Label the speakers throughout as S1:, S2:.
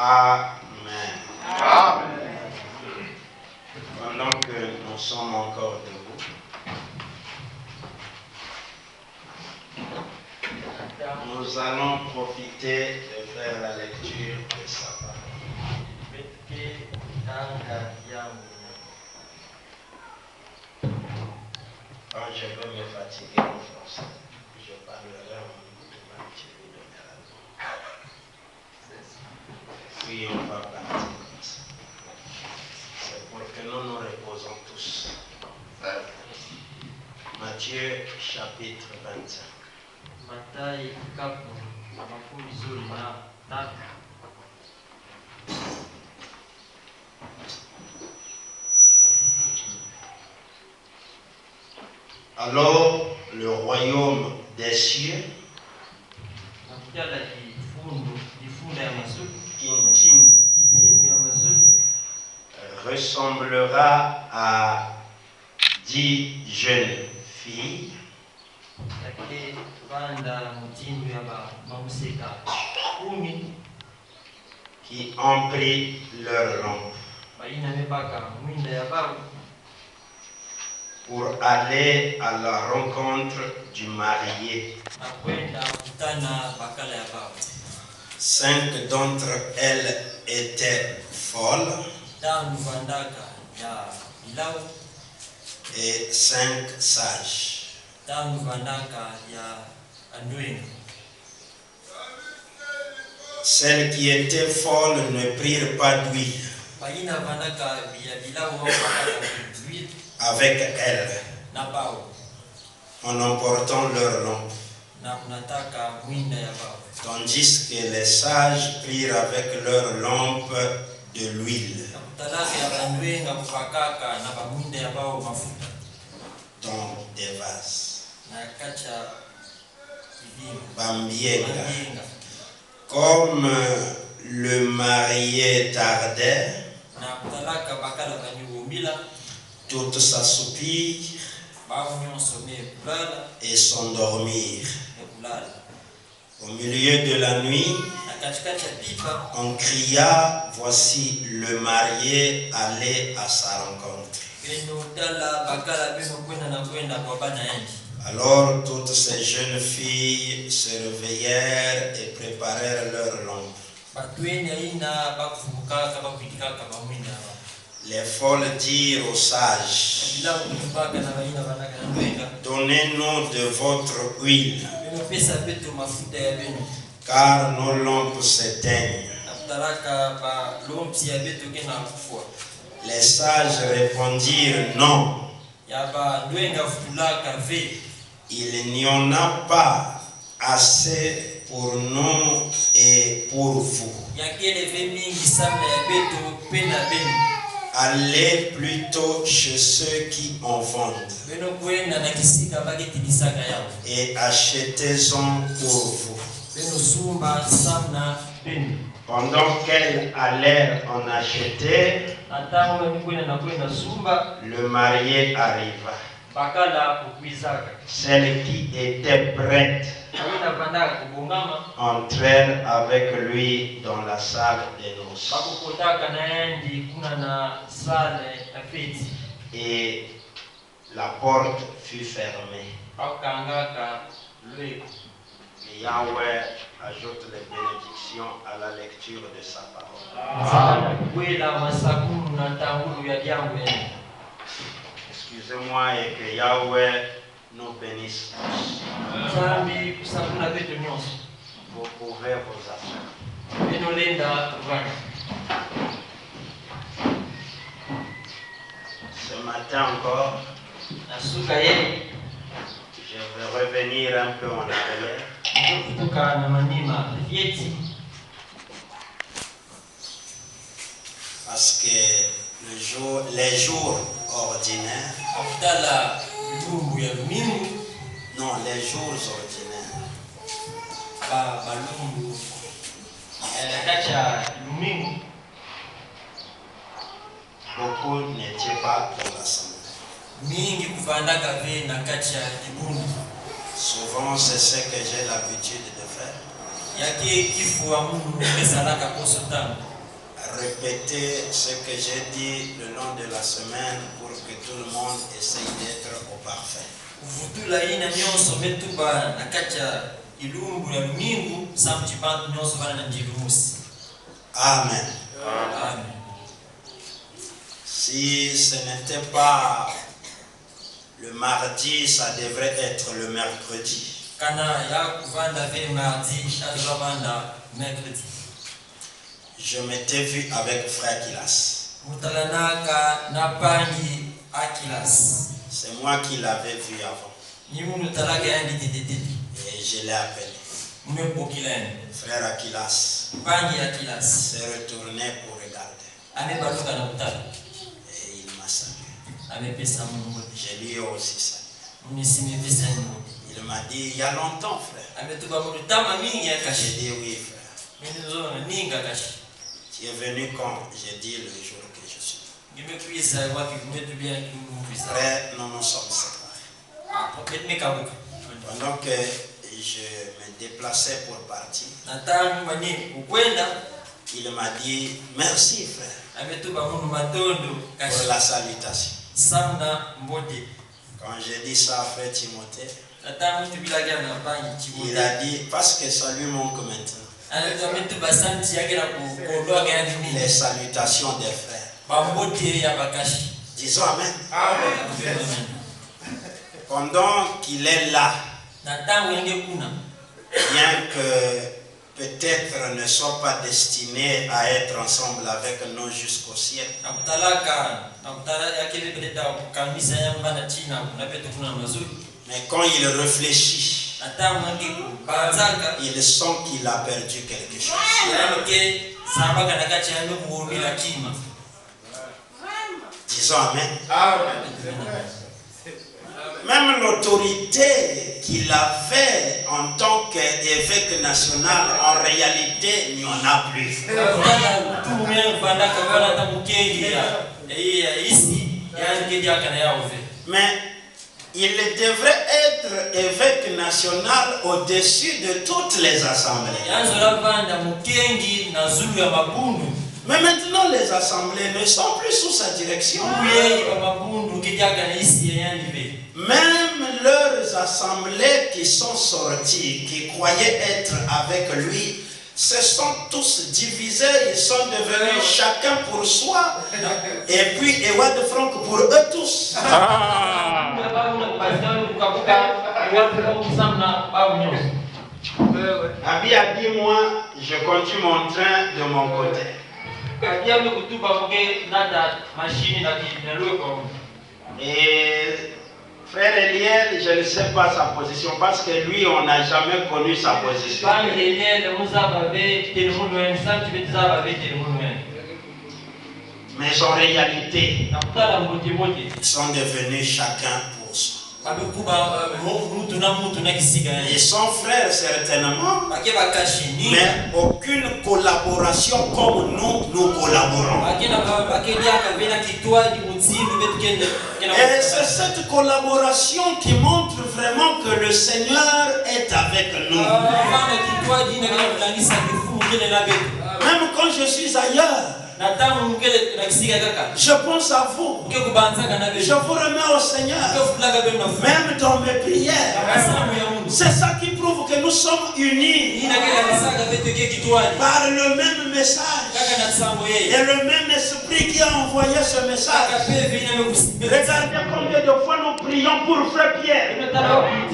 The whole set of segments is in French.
S1: Amen.
S2: Amen.
S1: Pendant que nous sommes encore debout, nous allons profiter de faire la lecture de sa parole. Quand je vais me fatiguer en français, je parlerai en puis on va partir comme ça. C'est pour que nous nous reposons tous. Matthieu chapitre 25. Alors le royaume des cieux ressemblera à 10 jeunes filles qui ont pris leur lampe pour aller à la rencontre du marié. 5 d'entre elles étaient folles et 5 sages. Celles qui étaient folles ne prirent pas d'huile avec elles en emportant leur lampe, tandis que les sages prirent avec leur lampe de l'huile dans des vases. Bambienga. Comme le marié tardait, toutes s'assoupirent et s'endormirent. Au milieu de la nuit, on cria, voici le marié allait à sa rencontre. Alors toutes ces jeunes filles se réveillèrent et préparèrent leurs lampes. Les folles dirent aux sages, donnez-nous de votre huile, car nos lampes s'éteignent. Les sages répondirent, non, il n'y en a pas assez pour nous et pour vous. Allez plutôt chez ceux qui en vendent et achetez-en pour vous. Pendant qu'elles allèrent en acheter, le marié arriva. Celles qui étaient prêtes entrèrent avec lui dans la salle des noces. Et la porte fut fermée. Et Yahweh ajoute les bénédictions à la lecture de sa parole. Excusez-moi et que Yahweh nous bénisse tous. Vous pouvez vous asseoir. Ce matin encore, je vais revenir un peu en arrière. Parce que les jours ordinaires, non, les jours ordinaires, beaucoup n'étaient pas dans l'assemblée. Souvent, c'est ce que j'ai l'habitude de faire. répéter ce que j'ai dit le long de la semaine pour que tout le monde essaye d'être au parfait. Amen.
S2: Amen.
S1: Si ce n'était pas le mardi, ça devrait être le mercredi. Je m'étais vu avec frère Kilas. C'est moi qui l'avais vu avant. Et je l'ai appelé. Frère Akilas s'est retourné pour regarder. Et il m'a salué. Je lui ai aussi salué. Il m'a dit, il y a longtemps, frère. J'ai dit, oui, frère. Tu es venu quand? J'ai dit, le jour que je suis. Frère, nous nous sommes séparés. Pendant que je me déplaçais pour partir, il m'a dit, merci, frère, pour la salutation. Quand j'ai dit ça à frère Timothée, il a dit, parce que ça lui manque maintenant. Les salutations des frères. Disons Amen.
S2: Amen.
S1: Pendant qu'il est là, bien que peut-être ne soit pas destiné à être ensemble avec nous jusqu'au ciel, mais quand il réfléchit, il sent qu'il a perdu quelque chose. Disons Amen.
S2: Amen.
S1: Même l'autorité qu'il avait en tant qu'évêque national, en réalité, il n'y en a plus. Mais il devrait être évêque national au-dessus de toutes les assemblées. Mais maintenant, les assemblées ne sont plus sous sa direction. Même leurs assemblées qui sont sorties, qui croyaient être avec lui, se sont tous divisés, ils sont devenus chacun pour soi. Et puis, Ewa de Franck pour eux tous. Abi a dit, moi, je continue mon train de mon côté. Et frère Eliel, je ne sais pas sa position parce que lui, on n'a jamais connu sa position. Mais en réalité, ils sont devenus chacun pour soi. Ils sont frères certainement, mais aucune collaboration comme nous collaborons. Et c'est cette collaboration qui montre vraiment que le Seigneur est avec nous. Même quand je suis ailleurs, je pense à vous. Je vous remets au Seigneur. Même dans mes prières. C'est ça qui prouve que nous sommes unis par le même message et le même esprit qui a envoyé ce message. Regardez combien de fois nous prions pour frère Pierre,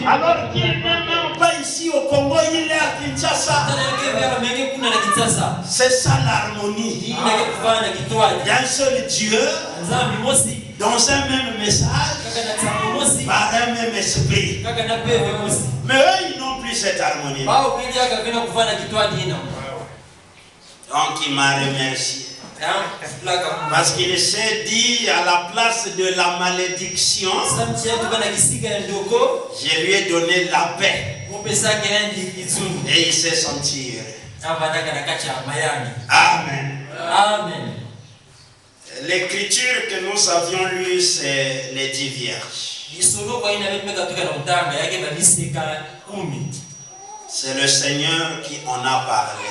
S1: alors qu'il n'est même pas ici au Congo, il est à Kinshasa. C'est ça l'harmonie. D'un seul Dieu, dans un même message, par un même esprit. Mais eux, ils n'ont plus cette harmonie. Donc il m'a remercié. Parce qu'il s'est dit à la place de la malédiction, je lui ai donné la paix. Et il s'est senti heureux. Amen.
S2: Amen.
S1: L'écriture que nous avions lue, c'est les 10 vierges. C'est le Seigneur qui en a parlé.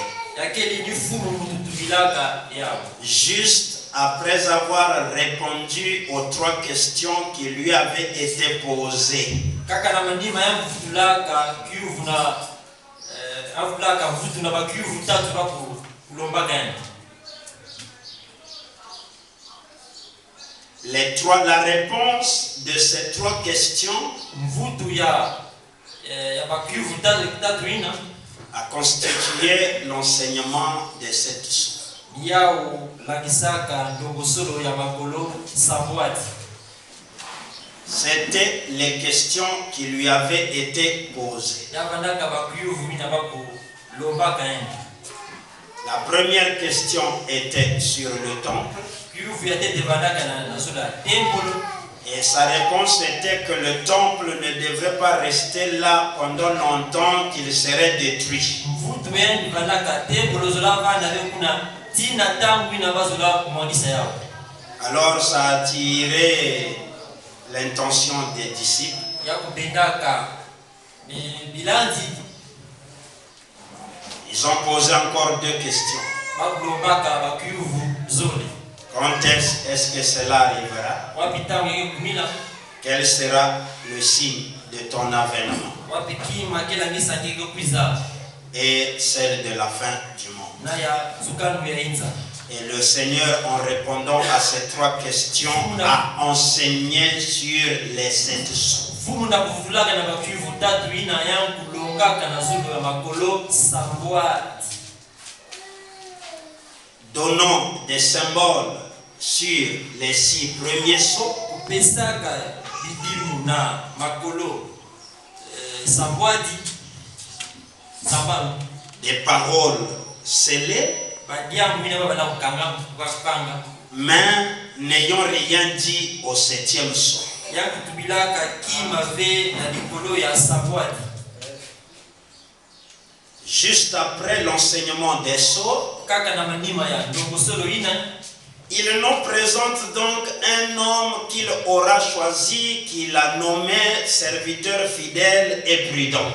S1: Juste après avoir répondu aux 3 questions qui lui avaient été posées. La réponse de ces 3 questions a constitué l'enseignement de cette source. C'était les questions qui lui avaient été posées. La première question était sur le temple. Et sa réponse était que le temple ne devrait pas rester là pendant longtemps, qu'il serait détruit. Alors ça a attiré l'intention des disciples. Ils ont posé encore 2 questions. Quand est-ce que cela arrivera? Quel sera le signe de ton avènement? Et celle de la fin du monde. Et le Seigneur, en répondant à ces 3 questions, a enseigné sur les 7 sources. Donnant des symboles sur les 6 premiers sceaux. Des paroles scellées, mais n'ayant rien dit au 7e sceau. Juste après l'enseignement des sceaux, il nous présente donc un homme qu'il aura choisi, qu'il a nommé serviteur fidèle et prudent.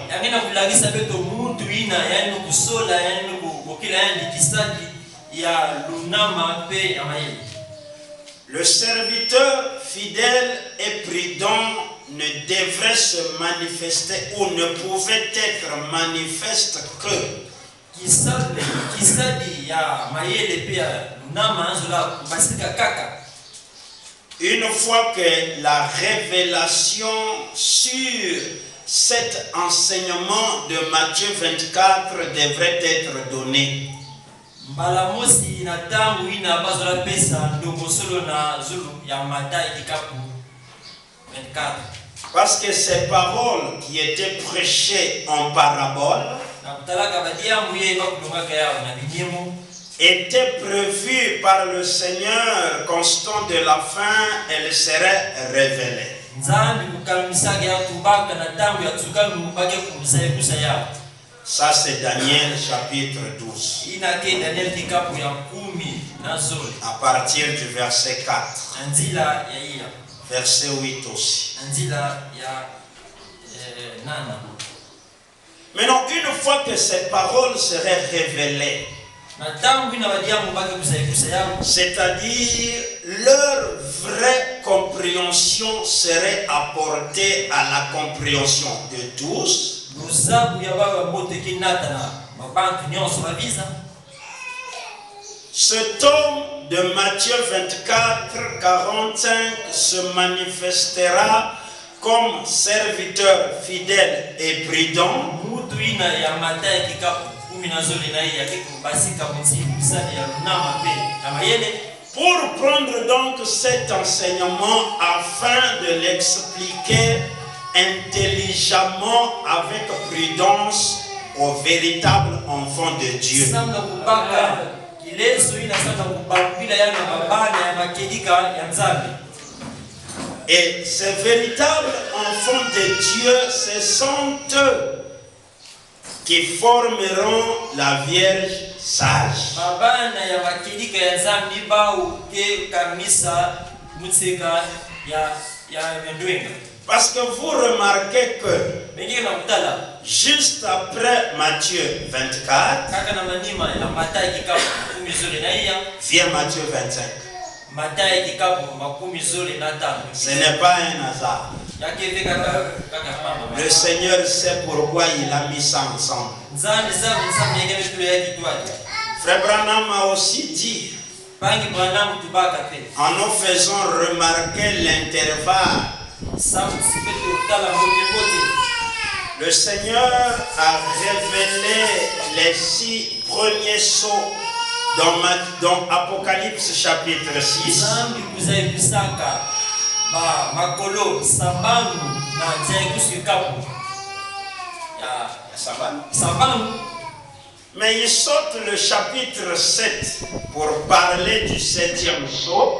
S1: Le serviteur fidèle et prudent ne devrait se manifester ou ne pouvait être manifeste que une fois que la révélation sur cet enseignement de Matthieu 24 devrait être donnée. Parce que ces paroles qui étaient prêchées en parabole étaient prévues par le Seigneur constant de la fin, elles seraient révélées. Ça c'est Daniel chapitre 12. À partir du verset 4. Verset 8 aussi. Maintenant, une fois que ces paroles seraient révélées, c'est-à-dire leur vraie compréhension serait apportée à la compréhension de tous. Ce tome de Matthieu 24, 45 se manifestera comme serviteur fidèle et prudent. Pour prendre donc cet enseignement afin de l'expliquer intelligemment avec prudence aux véritables enfants de Dieu. Et ces véritables enfants de Dieu, ce sont eux qui formeront la Vierge sage. Parce que vous remarquez que juste après Matthieu 24, vient Matthieu 25. Ce n'est pas un hasard. Le Seigneur sait pourquoi il a mis ça ensemble. Frère Branham a aussi dit, en nous faisant remarquer l'intervalle, le Seigneur a révélé les 6 premiers sceaux dans Apocalypse chapitre 6. Mais il saute le chapitre 7 pour parler du 7e sceau.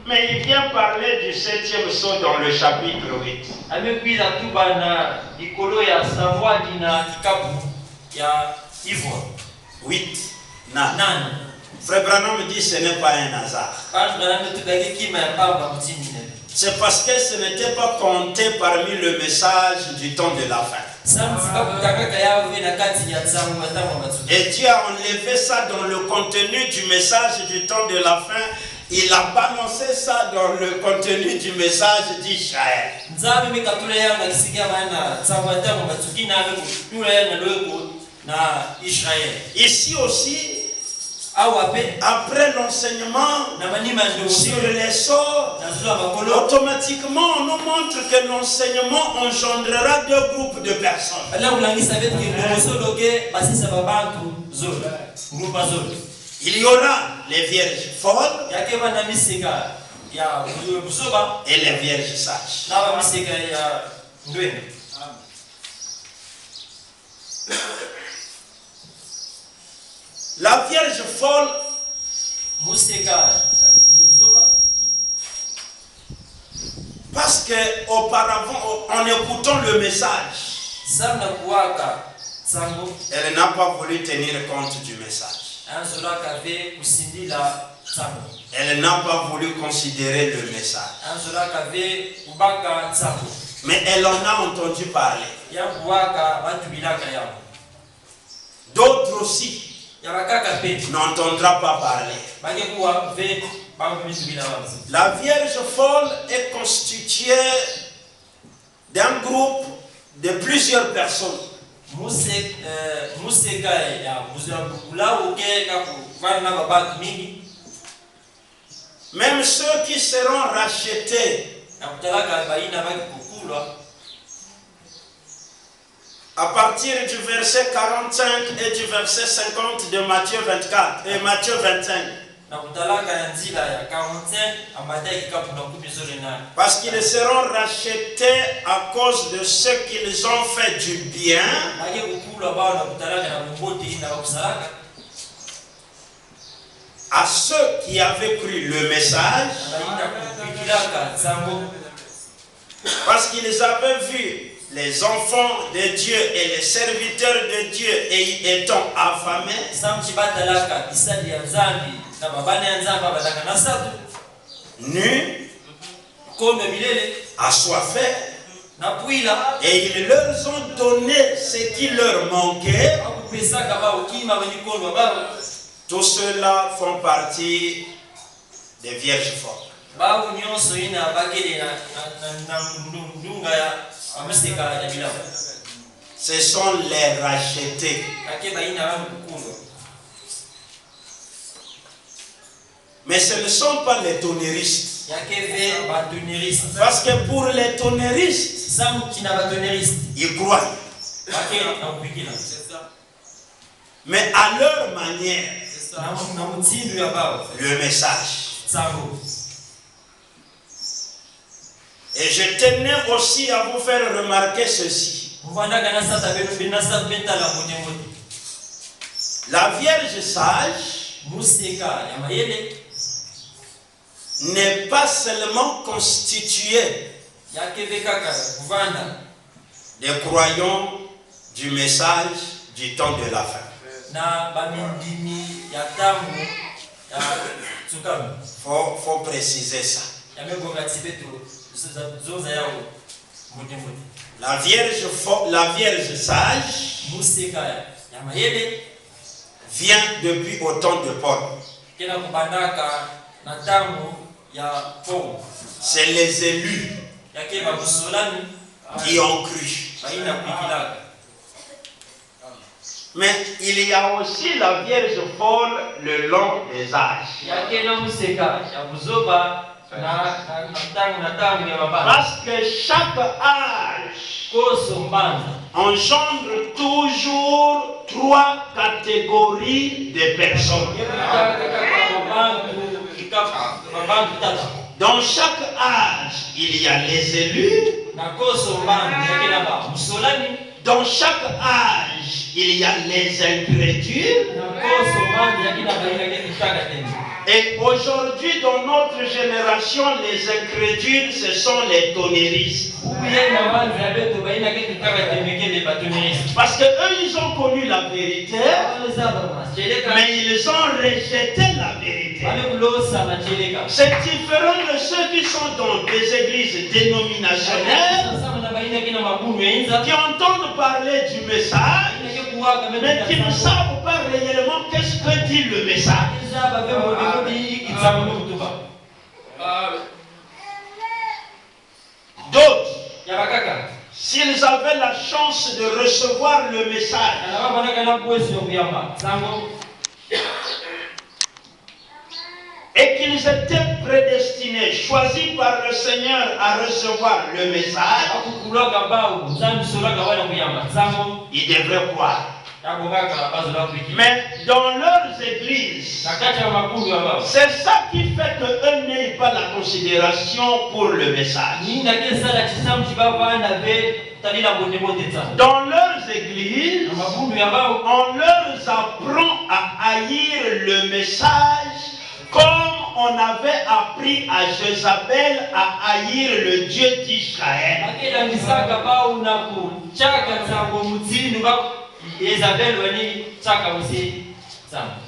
S1: Mais il vient parler du 7e sceau dans le chapitre 8. 8. Frère Branham dit que ce n'est pas un hasard. C'est parce que ce n'était pas compté parmi le message du temps de la fin. Et Dieu a enlevé ça dans le contenu du message du temps de la fin. Il a balancé ça dans le contenu du message d'Israël. Ici aussi, après l'enseignement sur les sceaux, automatiquement on nous montre que l'enseignement engendrera 2 groupes de personnes. Il y aura les vierges folles et les vierges sages. La vierge folle, parce que auparavant, en écoutant le message, elle n'a pas voulu tenir compte du message. Elle n'a pas voulu considérer le message. Mais elle en a entendu parler. D'autres aussi n'entendra pas parler. La Vierge folle est constituée d'un groupe de plusieurs personnes. Même ceux qui seront rachetés à partir du verset 45 et du verset 50 de Matthieu 24 et Matthieu 25. Parce qu'ils seront rachetés à cause de ce qu'ils ont fait du bien. À ceux qui avaient cru le message. Parce qu'ils avaient vu les enfants de Dieu et les serviteurs de Dieu étant affamés, nus, assoiffés, et ils leur ont donné ce qui leur manquait. Tous ceux-là font partie des vierges folles. Ce sont les rachetés. Mais ce ne sont pas les tonnéristes. Parce que pour les tonnéristes, ils croient. Mais à leur manière, le message. Et je tenais aussi à vous faire remarquer ceci. La Vierge sage n'est pas seulement constituée des croyants du message du temps de la fin. Faut préciser ça. La Vierge sage vient depuis au temps de Paul. C'est les élus qui ont cru. Mais il y a aussi la Vierge folle le long des âges. Parce que chaque âge engendre toujours 3 catégories de personnes. Dans chaque âge, il y a les élus. Dans chaque âge, il y a les incrédules. Et aujourd'hui, dans notre génération, les incrédules, ce sont les tonnéristes. Parce qu'eux, ils ont connu la vérité, mais ils ont rejeté la vérité. C'est différent de ceux qui sont dans des églises dénominationnelles, qui entendent parler du message, mais qui ne savent pas réellement qu'est-ce que dit le message. D'autres, s'ils avaient la chance de recevoir le message, et qu'ils étaient prédestinés, choisis par le Seigneur à recevoir le message, ils devraient croire. Mais dans leurs églises, c'est ça qui fait qu'eux n'aient pas la considération pour le message. Dans leurs églises, on leur apprend à haïr le message comme on avait appris à Jézabel à haïr le Dieu d'Israël.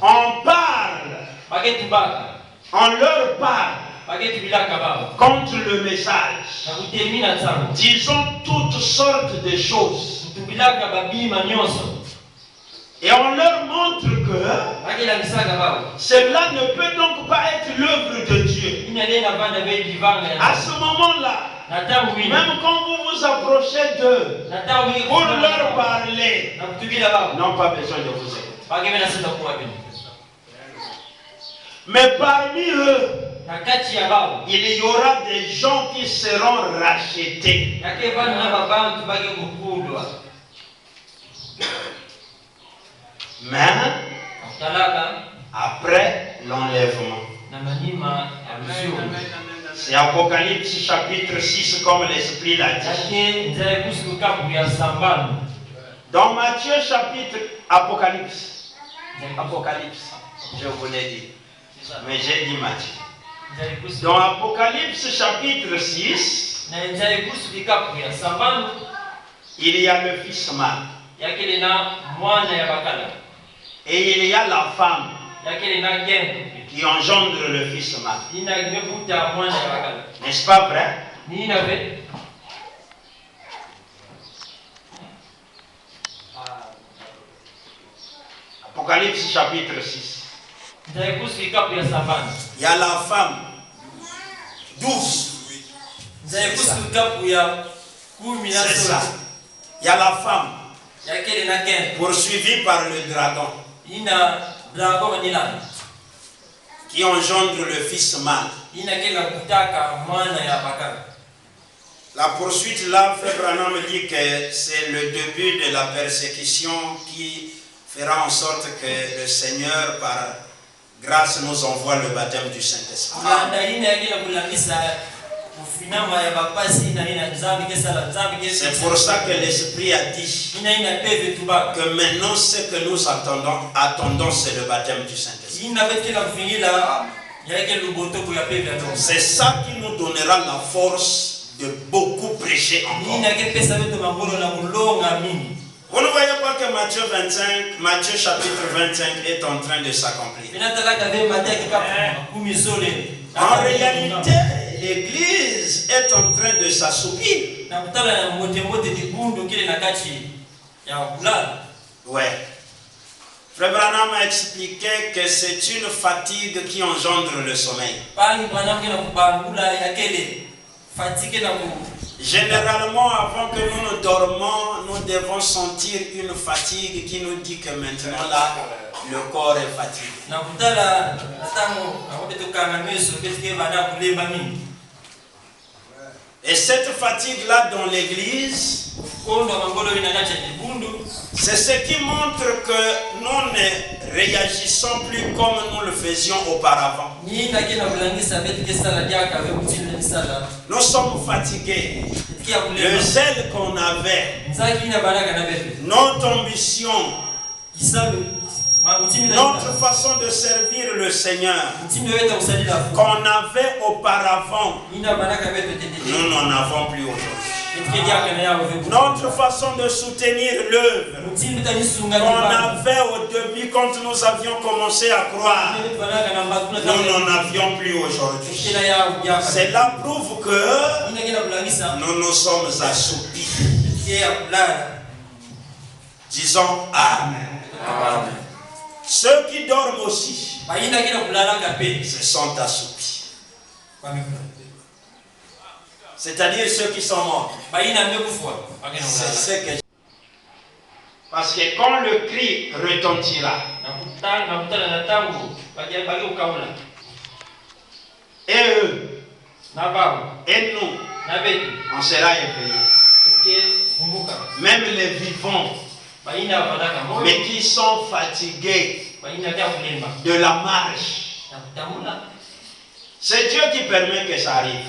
S1: On parle, on leur parle contre le message, disons toutes sortes de choses. Et on leur montre que cela ne peut donc pas être l'œuvre de Dieu. À ce moment-là, même quand vous vous approchez d'eux pour leur parler, n'ont pas besoin de vous écouter. Mais parmi eux, il y aura des gens qui seront rachetés. Mais après l'enlèvement. C'est Apocalypse chapitre 6 comme l'Esprit l'a dit. Dans Matthieu chapitre Apocalypse, je vous l'ai dit. Mais j'ai dit Matthieu. Dans Apocalypse chapitre 6, il y a le fils mâle. Et il y a la femme qui engendre le fils mâle. N'est-ce pas vrai? Apocalypse chapitre 6. Il y a la femme douce. C'est ça. Il y a la femme poursuivie par le dragon qui engendre le fils mâle. La poursuite là, Frère Branham dit que c'est le début de la persécution qui fera en sorte que le Seigneur, par grâce, nous envoie le baptême du Saint-Esprit. C'est pour ça que l'Esprit a dit que maintenant ce que nous attendons c'est le baptême du Saint-Esprit. C'est ça qui nous donnera la force de beaucoup prêcher encore. Vous ne voyez pas que Matthieu chapitre 25 est en train de s'accomplir. En réalité, l'église est en train de s'assoupir. Ouais. Frère Branham a expliqué que c'est une fatigue qui engendre le sommeil. Généralement, avant que nous ne dormons, nous devons sentir une fatigue qui nous dit que maintenant là, le corps est fatigué. Et cette fatigue-là dans l'église, c'est ce qui montre que nous ne réagissons plus comme nous le faisions auparavant. Nous sommes fatigués. Le zèle qu'on avait, notre ambition, notre façon de servir le Seigneur qu'on avait auparavant, nous n'en avons plus aujourd'hui. Notre façon de soutenir l'œuvre qu'on avait au début quand nous avions commencé à croire, nous n'en avions plus aujourd'hui. Cela prouve que nous nous sommes assoupis. Disons Amen. Amen. Ceux qui dorment aussi se sont assoupis. C'est-à-dire ceux qui sont morts. C'est ce que parce que quand le cri retentira, et eux, et nous, on sera éveillés. Même les vivants, mais qui sont fatigués de la marche. C'est Dieu qui permet que ça arrive.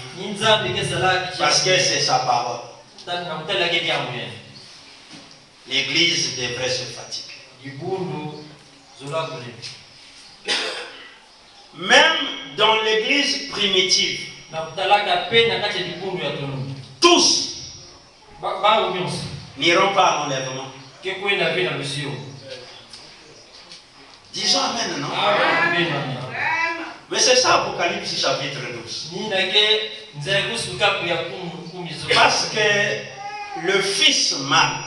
S1: Parce que c'est sa parole. L'église devrait se fatiguer. Même dans l'église primitive, tous n'iront pas à l'enlèvement. Disons Amen, non? Amen. Mais c'est ça Apocalypse chapitre 12. Parce que le Fils mâle,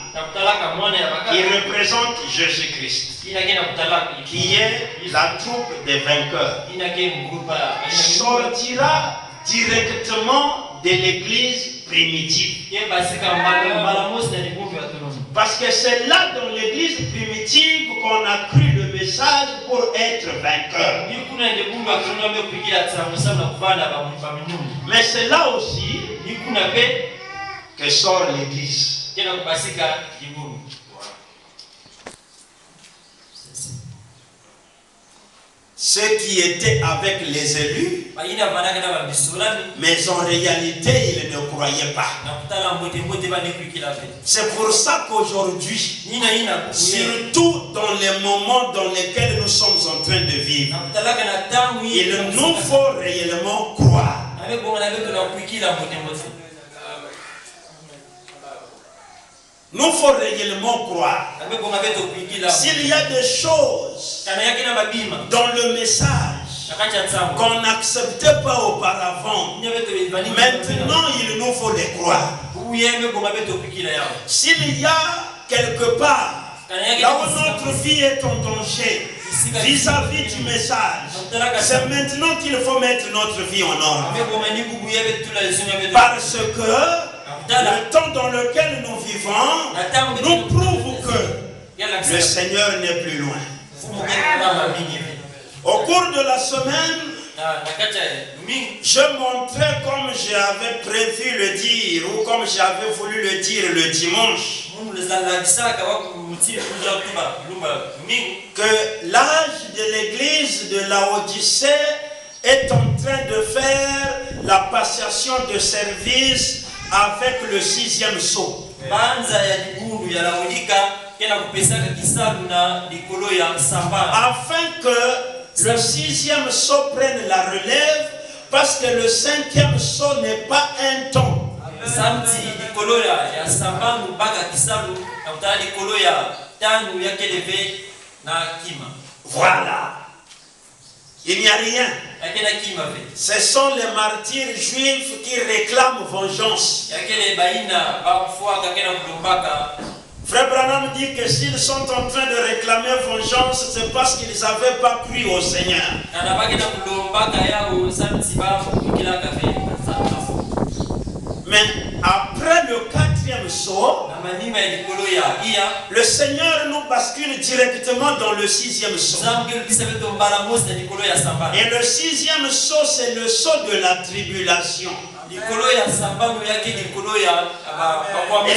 S1: il représente Jésus-Christ, qui est la troupe des vainqueurs, sortira directement de l'église primitive. Parce que c'est là dans l'église primitive qu'on a cru le message pour être vainqueur. Mais c'est là aussi que sort l'église. Ceux qui étaient avec les élus, mais en réalité ils ne croyaient pas. C'est pour ça qu'aujourd'hui, surtout dans les moments dans lesquels nous sommes en train de vivre, il nous faut réellement croire. Nous faut réellement croire. S'il y a des choses dans le message qu'on n'acceptait pas auparavant, maintenant il nous faut les croire. S'il y a quelque part là où notre vie est en danger vis-à-vis du message, c'est maintenant qu'il faut mettre notre vie en ordre. Parce que le temps dans lequel nous vivons nous prouve que le Seigneur n'est plus loin. Au cours de la semaine, je montrais comme j'avais prévu le dire ou comme j'avais voulu le dire le dimanche que l'âge de l'église de Laodicée est en train de faire la passation de service avec le 6e sceau. Afin que le 6e sceau prenne la relève, parce que le 5e sceau n'est pas un temps.
S2: samedi likolo ya sambangu mpaka kisalu na kutala likolo ya tanu ya keleve na kima.
S1: Voilà. Il n'y a rien.
S2: Yakena kima ve.
S1: Ce sont les martyrs juifs qui réclament vengeance.
S2: Yakele baina bafua kakena kulombaka.
S1: Frère Branham dit que s'ils sont en train de réclamer vengeance, c'est parce qu'ils n'avaient pas cru au Seigneur. Mais après le 4e saut, le Seigneur nous bascule directement dans le 6e saut. Et le 6e saut, c'est le saut de la tribulation. Et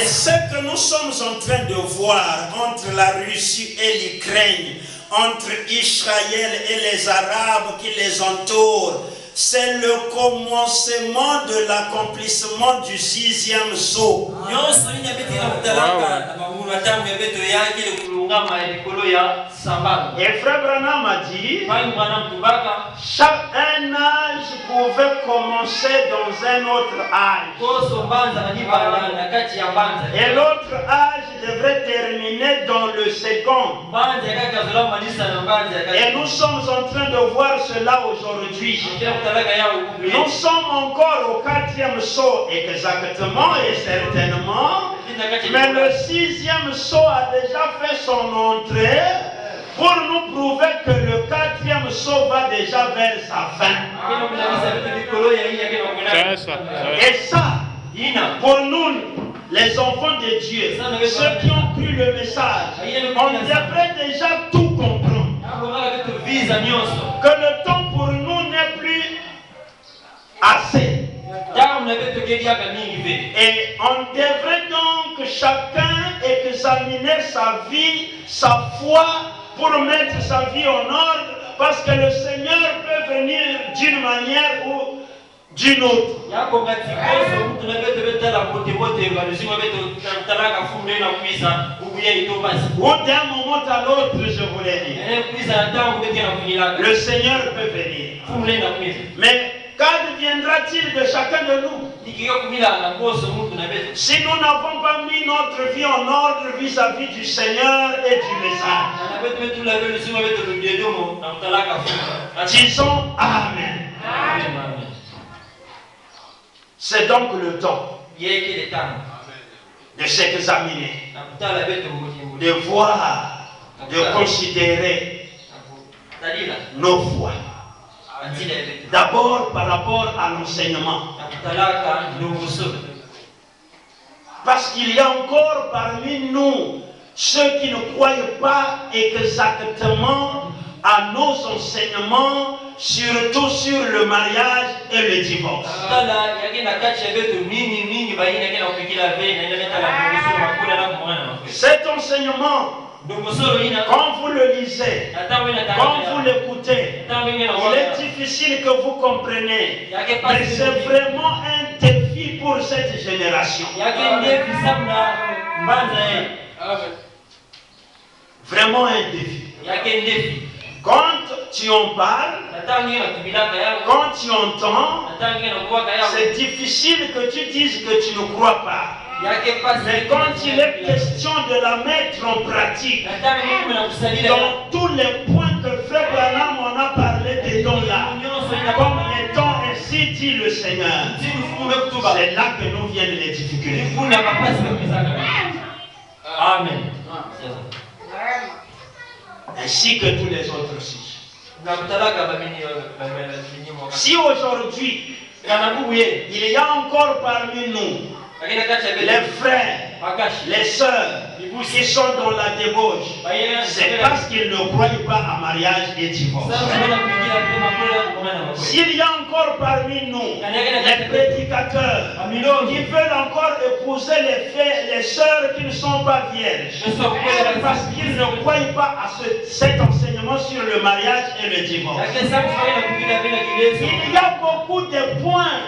S1: ce que nous sommes en train de voir entre la Russie et l'Ukraine, entre Israël et les Arabes qui les entourent, c'est le commencement de l'accomplissement du 6e saut. Et Frère Branham a dit, chaque âge pouvait commencer dans un autre âge. Et l'autre âge devrait terminer dans le second. Et nous sommes en train de voir cela aujourd'hui. Nous sommes encore au 4e saut exactement et certainement. Mais le 6e saut a déjà fait son entrée pour nous prouver que le 4e saut va déjà vers sa fin. Et ça, pour nous, les enfants de Dieu, ceux qui ont cru le message, on devrait déjà tout comprendre. Que le temps pour nous n'est plus assez. Et on devrait donc chacun examiner sa vie, sa foi, pour mettre sa vie en ordre, parce que le Seigneur peut venir d'une manière ou d'une autre. Ou d'un moment à l'autre, je voulais dire. Le Seigneur peut venir. Mais qu'adviendra-t-il de chacun de nous si nous n'avons pas mis notre vie en ordre vis-à-vis du Seigneur et du message? Disons Amen. C'est donc le temps de s'examiner, de voir, de considérer nos foi. D'abord par rapport à l'enseignement. Parce qu'il y a encore parmi nous ceux qui ne croient pas exactement à nos enseignements, surtout sur le mariage et le divorce. Cet enseignement, quand vous le lisez, quand vous l'écoutez, il est difficile que vous compreniez. Mais c'est vraiment un défi pour cette génération. Vraiment un défi. Quand tu en parles, quand tu entends, c'est difficile que tu dises que tu ne crois pas. Mais quand il est question de la mettre en pratique, dans tous les points que Frère Branham en a parlé dedans là, comme étant ainsi dit le Seigneur, c'est là que nous viennent les difficultés. Amen. Ainsi que tous les autres aussi. Si aujourd'hui, il y a encore parmi nous les frères, les sœurs qui sont dans la débauche, c'est parce qu'ils ne croient pas à mariage et divorce. S'il y a encore parmi nous les prédicateurs qui veulent encore épouser les sœurs qui ne sont pas vierges, c'est parce qu'ils ne croient pas à cet enseignement sur le mariage et le divorce. Il y a beaucoup de points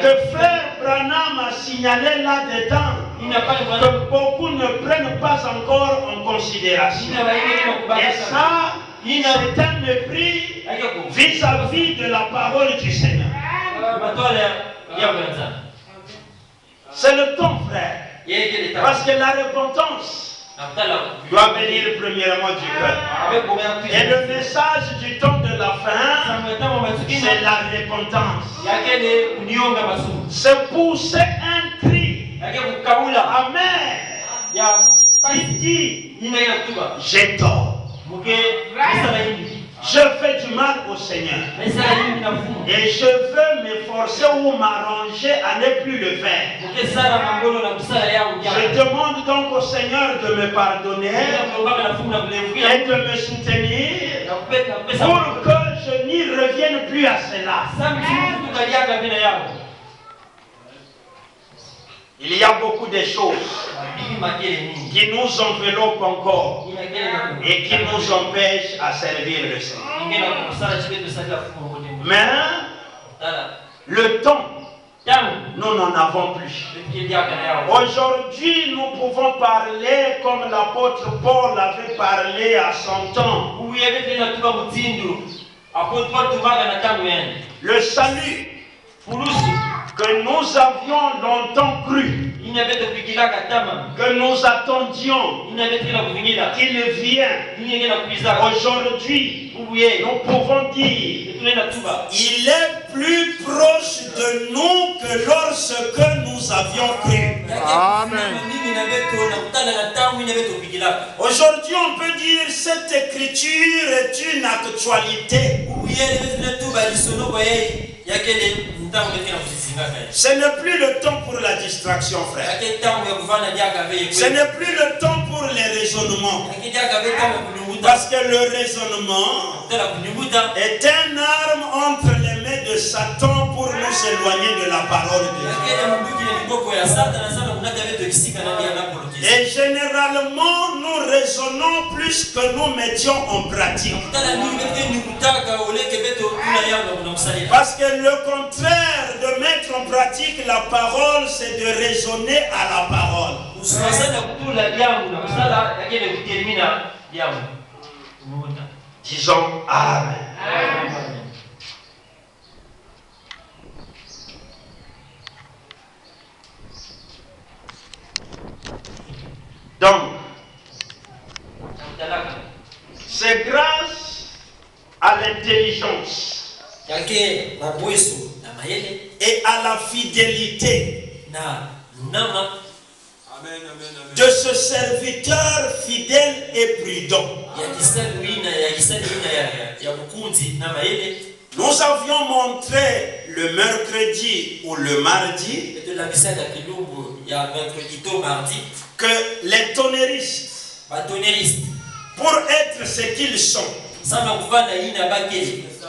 S1: que Frère Branham a signalé là-dedans que beaucoup ne prennent pas encore en considération. Et ça, c'est un mépris vis-à-vis de la parole du Seigneur. C'est le temps, frère. Parce que la repentance doit venir premièrement du cœur. Et le message du temps de la fin, c'est la repentance. C'est pousser un cri. Amen. Il dit, j'ai tort. Je fais du mal au Seigneur. Et je veux m'efforcer ou m'arranger à ne plus le faire. Je demande donc au Seigneur de me pardonner et de me soutenir pour que je n'y revienne plus à cela. Il y a beaucoup de choses qui nous enveloppent encore et qui nous empêchent à servir le Seigneur. Mais le temps, nous n'en avons plus. Aujourd'hui, nous pouvons parler comme l'apôtre Paul avait parlé à son temps. Le salut que nous avions longtemps cru, que nous attendions qu'il vienne, aujourd'hui, nous pouvons dire il est plus proche de nous que lorsque nous avions cru.
S3: Amen.
S1: Aujourd'hui, on peut dire cette écriture est une actualité. Ce n'est plus le temps pour la distraction, frère. Ce n'est plus le temps pour les raisonnements. Parce que le raisonnement est une arme entre les mains de Satan pour nous éloigner de la parole de Dieu. Et généralement, nous raisonnons plus que nous mettions en pratique. Parce que le contraire de mettre en pratique la parole, c'est de raisonner à la parole. Disons Amen. Amen. Donc, c'est grâce à l'intelligence et à la fidélité de ce serviteur fidèle et prudent. Nous avions montré le mercredi ou le mardi que les tonnéristes, pour être ce qu'ils sont,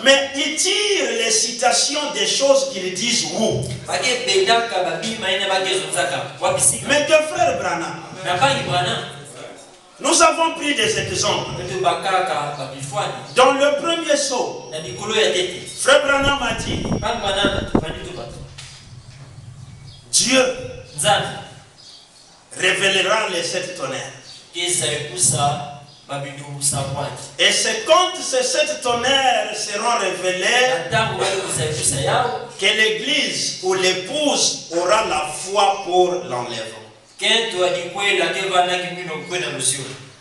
S1: mais ils tirent les citations des choses qu'ils disent où. Mais que frère Branham, nous avons pris des exemples. Dans le premier saut, frère Branham a dit Dieu révélera les 7 tonnerres. Et c'est quand ces 7 tonnerres seront révélés que l'église ou l'épouse aura la foi pour l'enlèvement.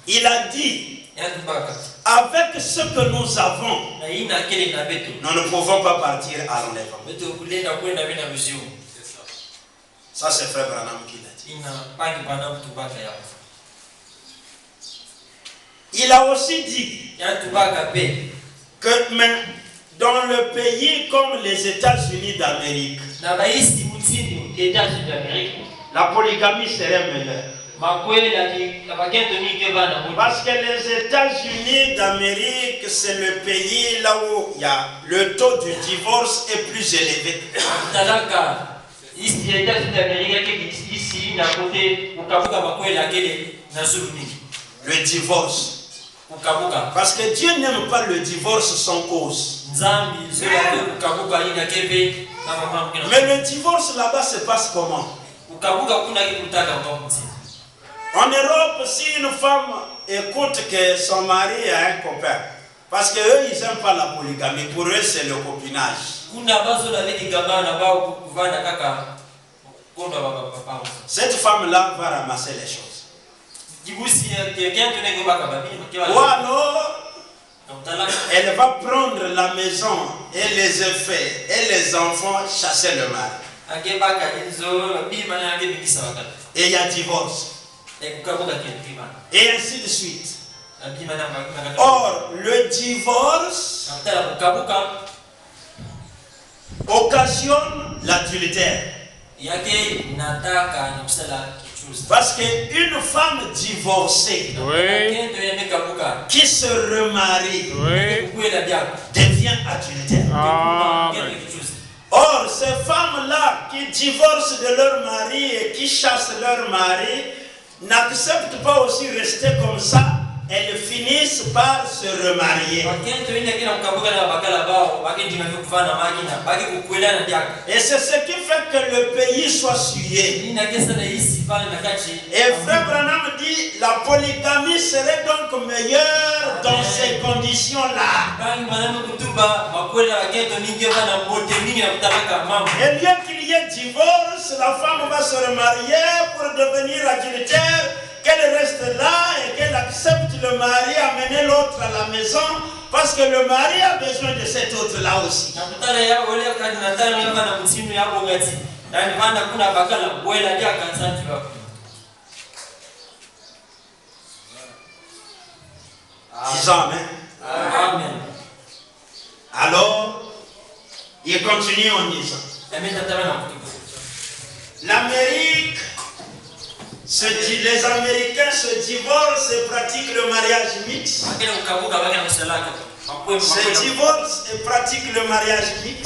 S1: Il a dit, avec ce que nous avons, nous ne pouvons pas partir à l'enlèvement. Ça c'est frère Branham qui l'a dit. Il a aussi dit que mais dans le pays comme les États-Unis d'Amérique, la polygamie serait meilleure. Parce que les États-Unis d'Amérique, c'est le pays là où il y a le taux du divorce est plus élevé. Le divorce. Parce que Dieu n'aime pas le divorce sans cause. Mais le divorce là-bas se passe comment? En Europe, si une femme écoute que son mari a un copain, parce qu'eux, ils n'aiment pas la polygamie, pour eux, c'est le copinage. Cette femme-là va ramasser les choses. Ou alors, elle va prendre la maison et les effets et les enfants chasser le mari. Et il y a divorce. Et ainsi de suite. Or, le divorce occasionne l'adultère. Parce qu'une femme divorcée qui se remarie devient adultère. Or, ces femmes-là qui divorcent de leur mari et qui chassent leur mari n'acceptent pas aussi rester comme ça. Elles finissent par se remarier. Et c'est ce qui fait que le pays soit souillé. Et Frère Branham dit la polygamie serait donc meilleure dans ces conditions-là. Et bien qu'il y ait divorce, la femme va se remarier pour devenir adultère. Qu'elle reste là et qu'elle accepte le mari, amener l'autre à la maison, parce que le mari a besoin de cet autre-là aussi. Disons amen.
S2: Amen.
S1: Alors, il continue en disant, l'Amérique, les Américains se divorcent et pratiquent le mariage mixte. Se divorcent et pratiquent le mariage mixte.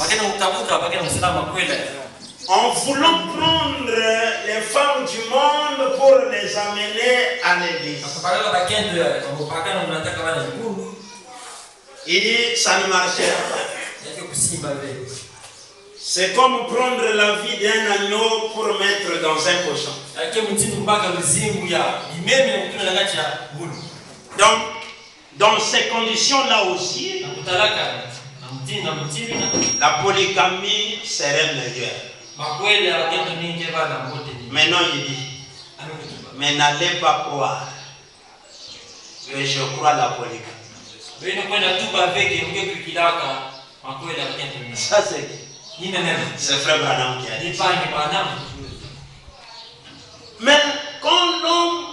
S1: En voulant prendre les femmes du monde pour les amener à l'église. Il dit, ça ne marchera pas. C'est comme prendre la vie d'un agneau pour mettre dans un cochon. Donc, dans ces conditions-là aussi, la polygamie serait meilleure. Maintenant, il dit, mais n'allez pas croire que je crois la polygamie. Ça, c'est Frère Branham qui a dit. Mais quand l'homme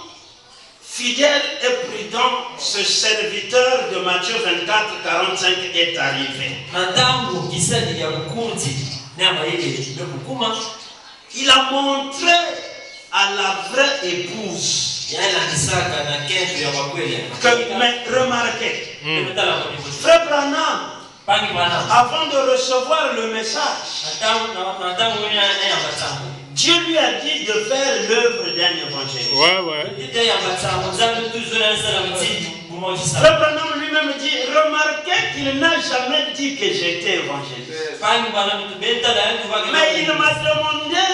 S1: fidèle et prudent, ce serviteur de Matthieu 24, 45 est arrivé, il a montré à la vraie épouse que, mais remarquez, Frère Branham, avant de recevoir le message, Dieu lui a dit de faire l'œuvre d'un évangéliste. Frère Branham lui-même dit, remarquez qu'il n'a jamais dit que j'étais évangéliste. Mais il m'a demandé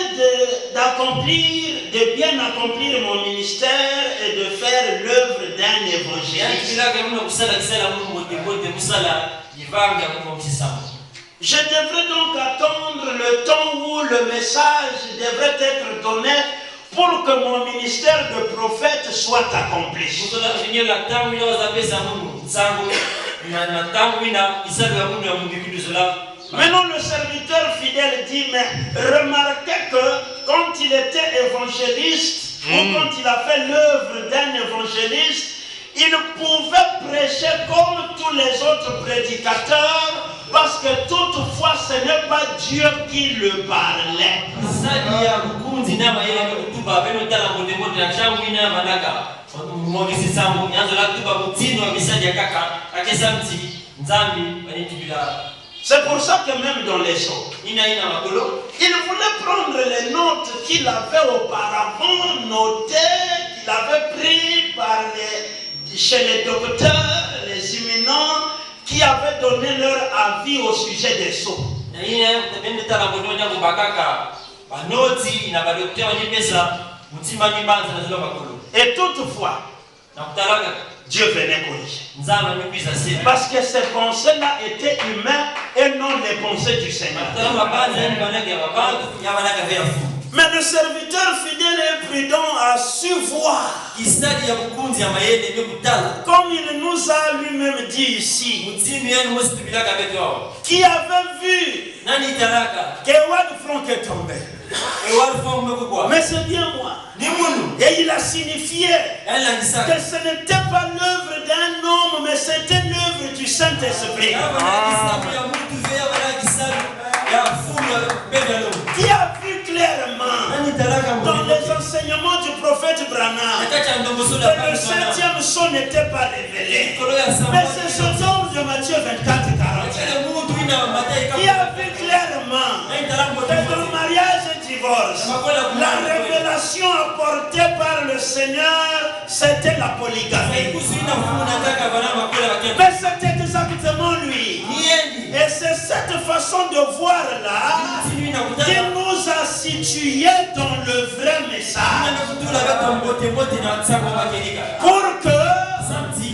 S1: de bien accomplir mon ministère et de faire l'œuvre d'un évangéliste. Je devrais donc attendre le temps où le message devrait être donné pour que mon ministère de prophète soit accompli. Maintenant le serviteur fidèle dit, mais remarquez que quand il était évangéliste, ou quand il a fait l'œuvre d'un évangéliste, il pouvait prêcher comme tous les autres prédicateurs, parce que toutefois ce n'est pas Dieu qui le parlait. C'est pour ça que même dans les chants, il voulait prendre les notes qu'il avait auparavant notées, qu'il avait prises chez les docteurs, les imminents, qui avaient donné leur avis au sujet des sceaux. Et toutefois, Dieu venait corriger. Parce que ces pensées-là étaient humaines et non les pensées du Seigneur. Mais le serviteur fidèle et prudent a su voir. Comme il nous a lui-même dit ici. Qui avait vu que Howard Frank est tombé. Mais c'est bien moi. Et il a signifié que ce n'était pas l'œuvre d'un homme, mais c'était l'œuvre du Saint-Esprit. Qui a vu clairement dans les enseignements du prophète Branham que le 7e son n'était pas révélé. Mais c'est ce son de Matthieu 24, 40. Qui a vu clairement que dans le mariage et divorce, la révélation apportée par le Seigneur, c'était la polygamie. Mais c'est exactement lui. Et c'est cette façon de voir là qui nous a situés dans le vrai message. Pour que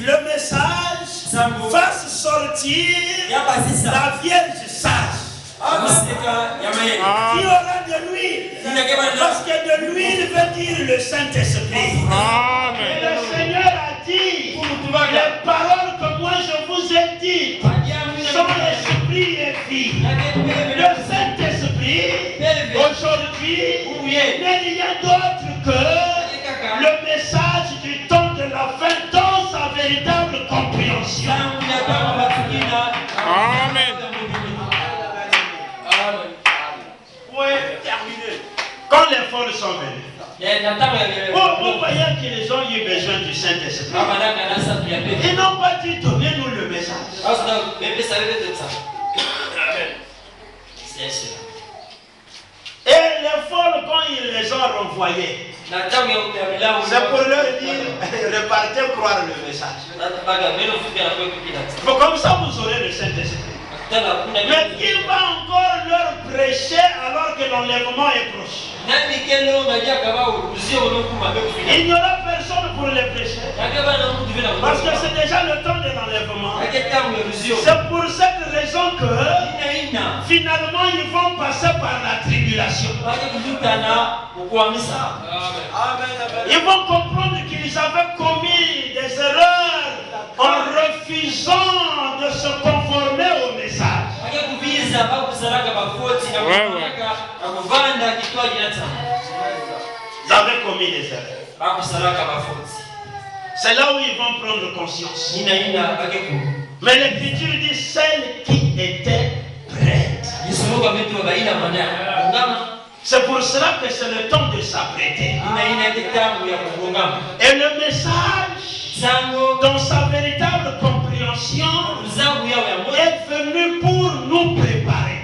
S1: le message fasse sortir la Vierge sage. Qui aura de l'huile? Parce que de l'huile veut dire le Saint-Esprit. Et le Seigneur a dit, les paroles que moi je vous ai dites sont l'esprit et vie. Le Saint-Esprit, aujourd'hui, n'est rien d'autre que le message du temps de la fin dans sa véritable compréhension.
S3: Amen.
S1: Oui, terminé. Quand les folles sont venues, vous voyez qu'ils ont eu besoin du Saint-Esprit. Ils n'ont pas dit donnez-nous le message. Et les folles, quand ils les ont renvoyés, c'est pour leur dire repartez croire le message. Bon, comme ça vous aurez le Saint-Esprit. Mais qui va encore leur prêcher alors que l'enlèvement est proche? Il n'y aura personne pour les prêcher. Parce que c'est déjà le temps de l'enlèvement. C'est pour cette raison que finalement ils vont passer par la tribulation. Ils vont comprendre qu'ils avaient commis des erreurs en refusant de se conformer au message. Ils avaient commis des erreurs. C'est là où ils vont prendre conscience. Mais l'Écriture dit celle qui était prête. C'est pour cela que c'est le temps de s'apprêter. Et le message, dans sa véritable compréhension, est venu pour nous préparer.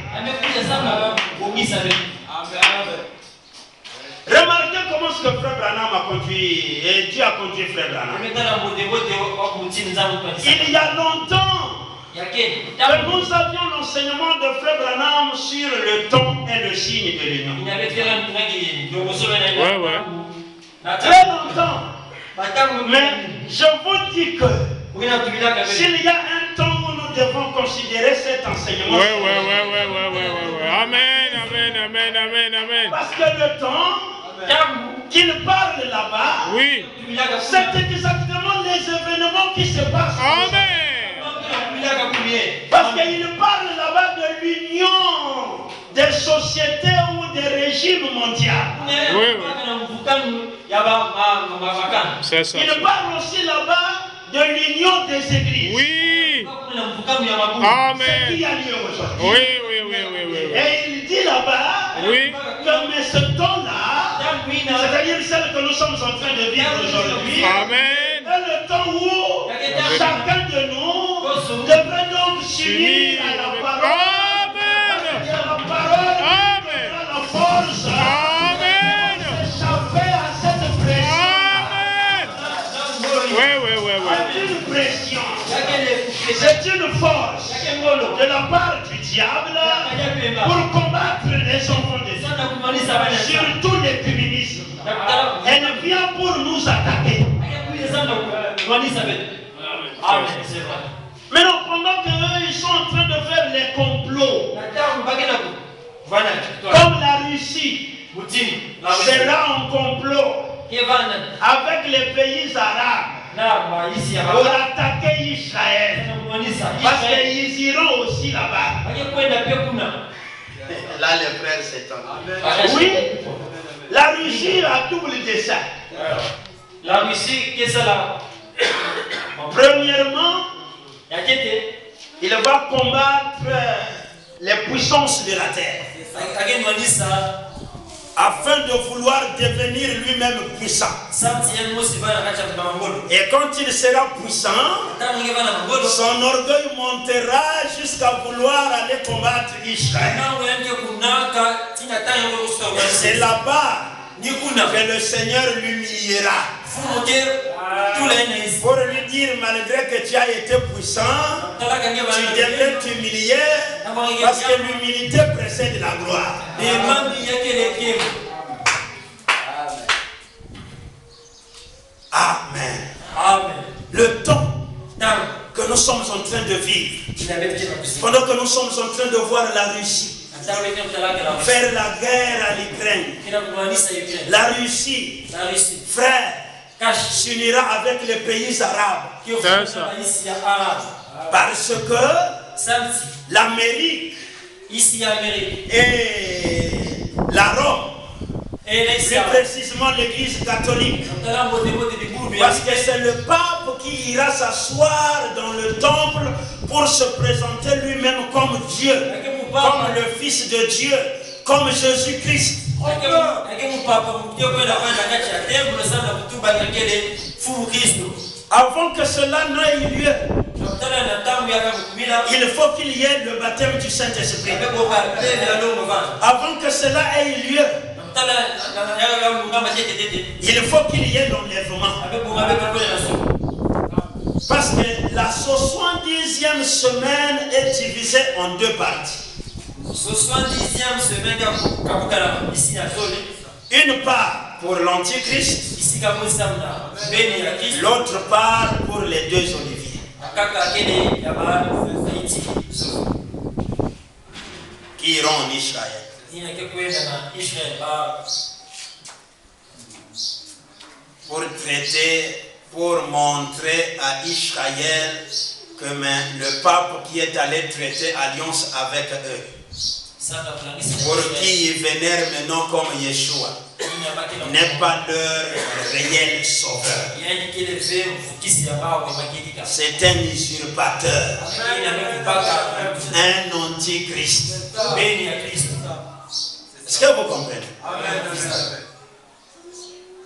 S1: Remarquez comment ce que Frère Branham a conduit, et Dieu a conduit Frère Branham. Il y a longtemps que nous avions l'enseignement de Frère Branham sur le ton et le signe de l'union. Très longtemps. Mais je vous dis que s'il y a un temps où nous devons considérer cet enseignement,
S3: Amen.
S1: Parce que le temps qu'il parle là-bas, c'est exactement les événements qui se passent. Parce qu'il parle là-bas de l'union des sociétés ou des régimes mondiaux. Il parle aussi là-bas de l'union des églises.
S3: Amen.
S1: Ce qui a lieu aujourd'hui. Et il dit là-bas que mais ce temps-là, c'est-à-dire celle que nous sommes en train de vivre aujourd'hui, est le temps où chacun de nous devrait donc s'unir à la parole. Et la parole à la force. S'échapper à cette pression. C'est une force de la part du diable pour combattre les enfants de Dieu, surtout les féminismes. Elle vient pour nous attaquer. Mais non, pendant qu'eux ils sont en train de faire les complots, comme la Russie C'est là un complot avec les pays arabes pour attaquer Israël. Parce qu'ils iront aussi là-bas. Là, les frères s'étonnent. Oui, la Russie a double dessein.
S2: La Russie, qu'est-ce que là?
S1: Premièrement, il va combattre les puissances de la terre afin de vouloir devenir lui-même puissant. Et quand il sera puissant, son orgueil montera jusqu'à vouloir aller combattre Israël. C'est là-bas que le Seigneur l'humiliera. Pour lui dire, malgré que tu as été puissant, tu devrais t'humilier parce que l'humilité précède la gloire. Amen.
S2: Amen.
S1: Le temps que nous sommes en train de vivre, pendant que nous sommes en train de voir la Russie faire la guerre à l'Ukraine, la Russie, frère, s'unira avec les pays arabes. Parce que l'Amérique et la Rome, plus précisément l'église catholique, parce que c'est le pape qui ira s'asseoir dans le temple pour se présenter lui-même comme Dieu, comme le Fils de Dieu, comme Jésus-Christ. Avant que cela n'ait lieu, il faut qu'il y ait le baptême du Saint-Esprit. Avant que cela ait lieu, il faut qu'il y ait l'enlèvement. Parce que la 70e semaine est divisée en deux parties. Une part pour l'Antichrist, l'autre part pour les deux oliviers. Qui iront en Israël. Pour traiter, pour montrer à Israël que le pape qui est allé traiter alliance avec eux, pour qui ils vénèrent maintenant comme Yeshua, n'est pas leur réel sauveur. C'est un usurpateur, un antichrist. Est-ce que vous comprenez?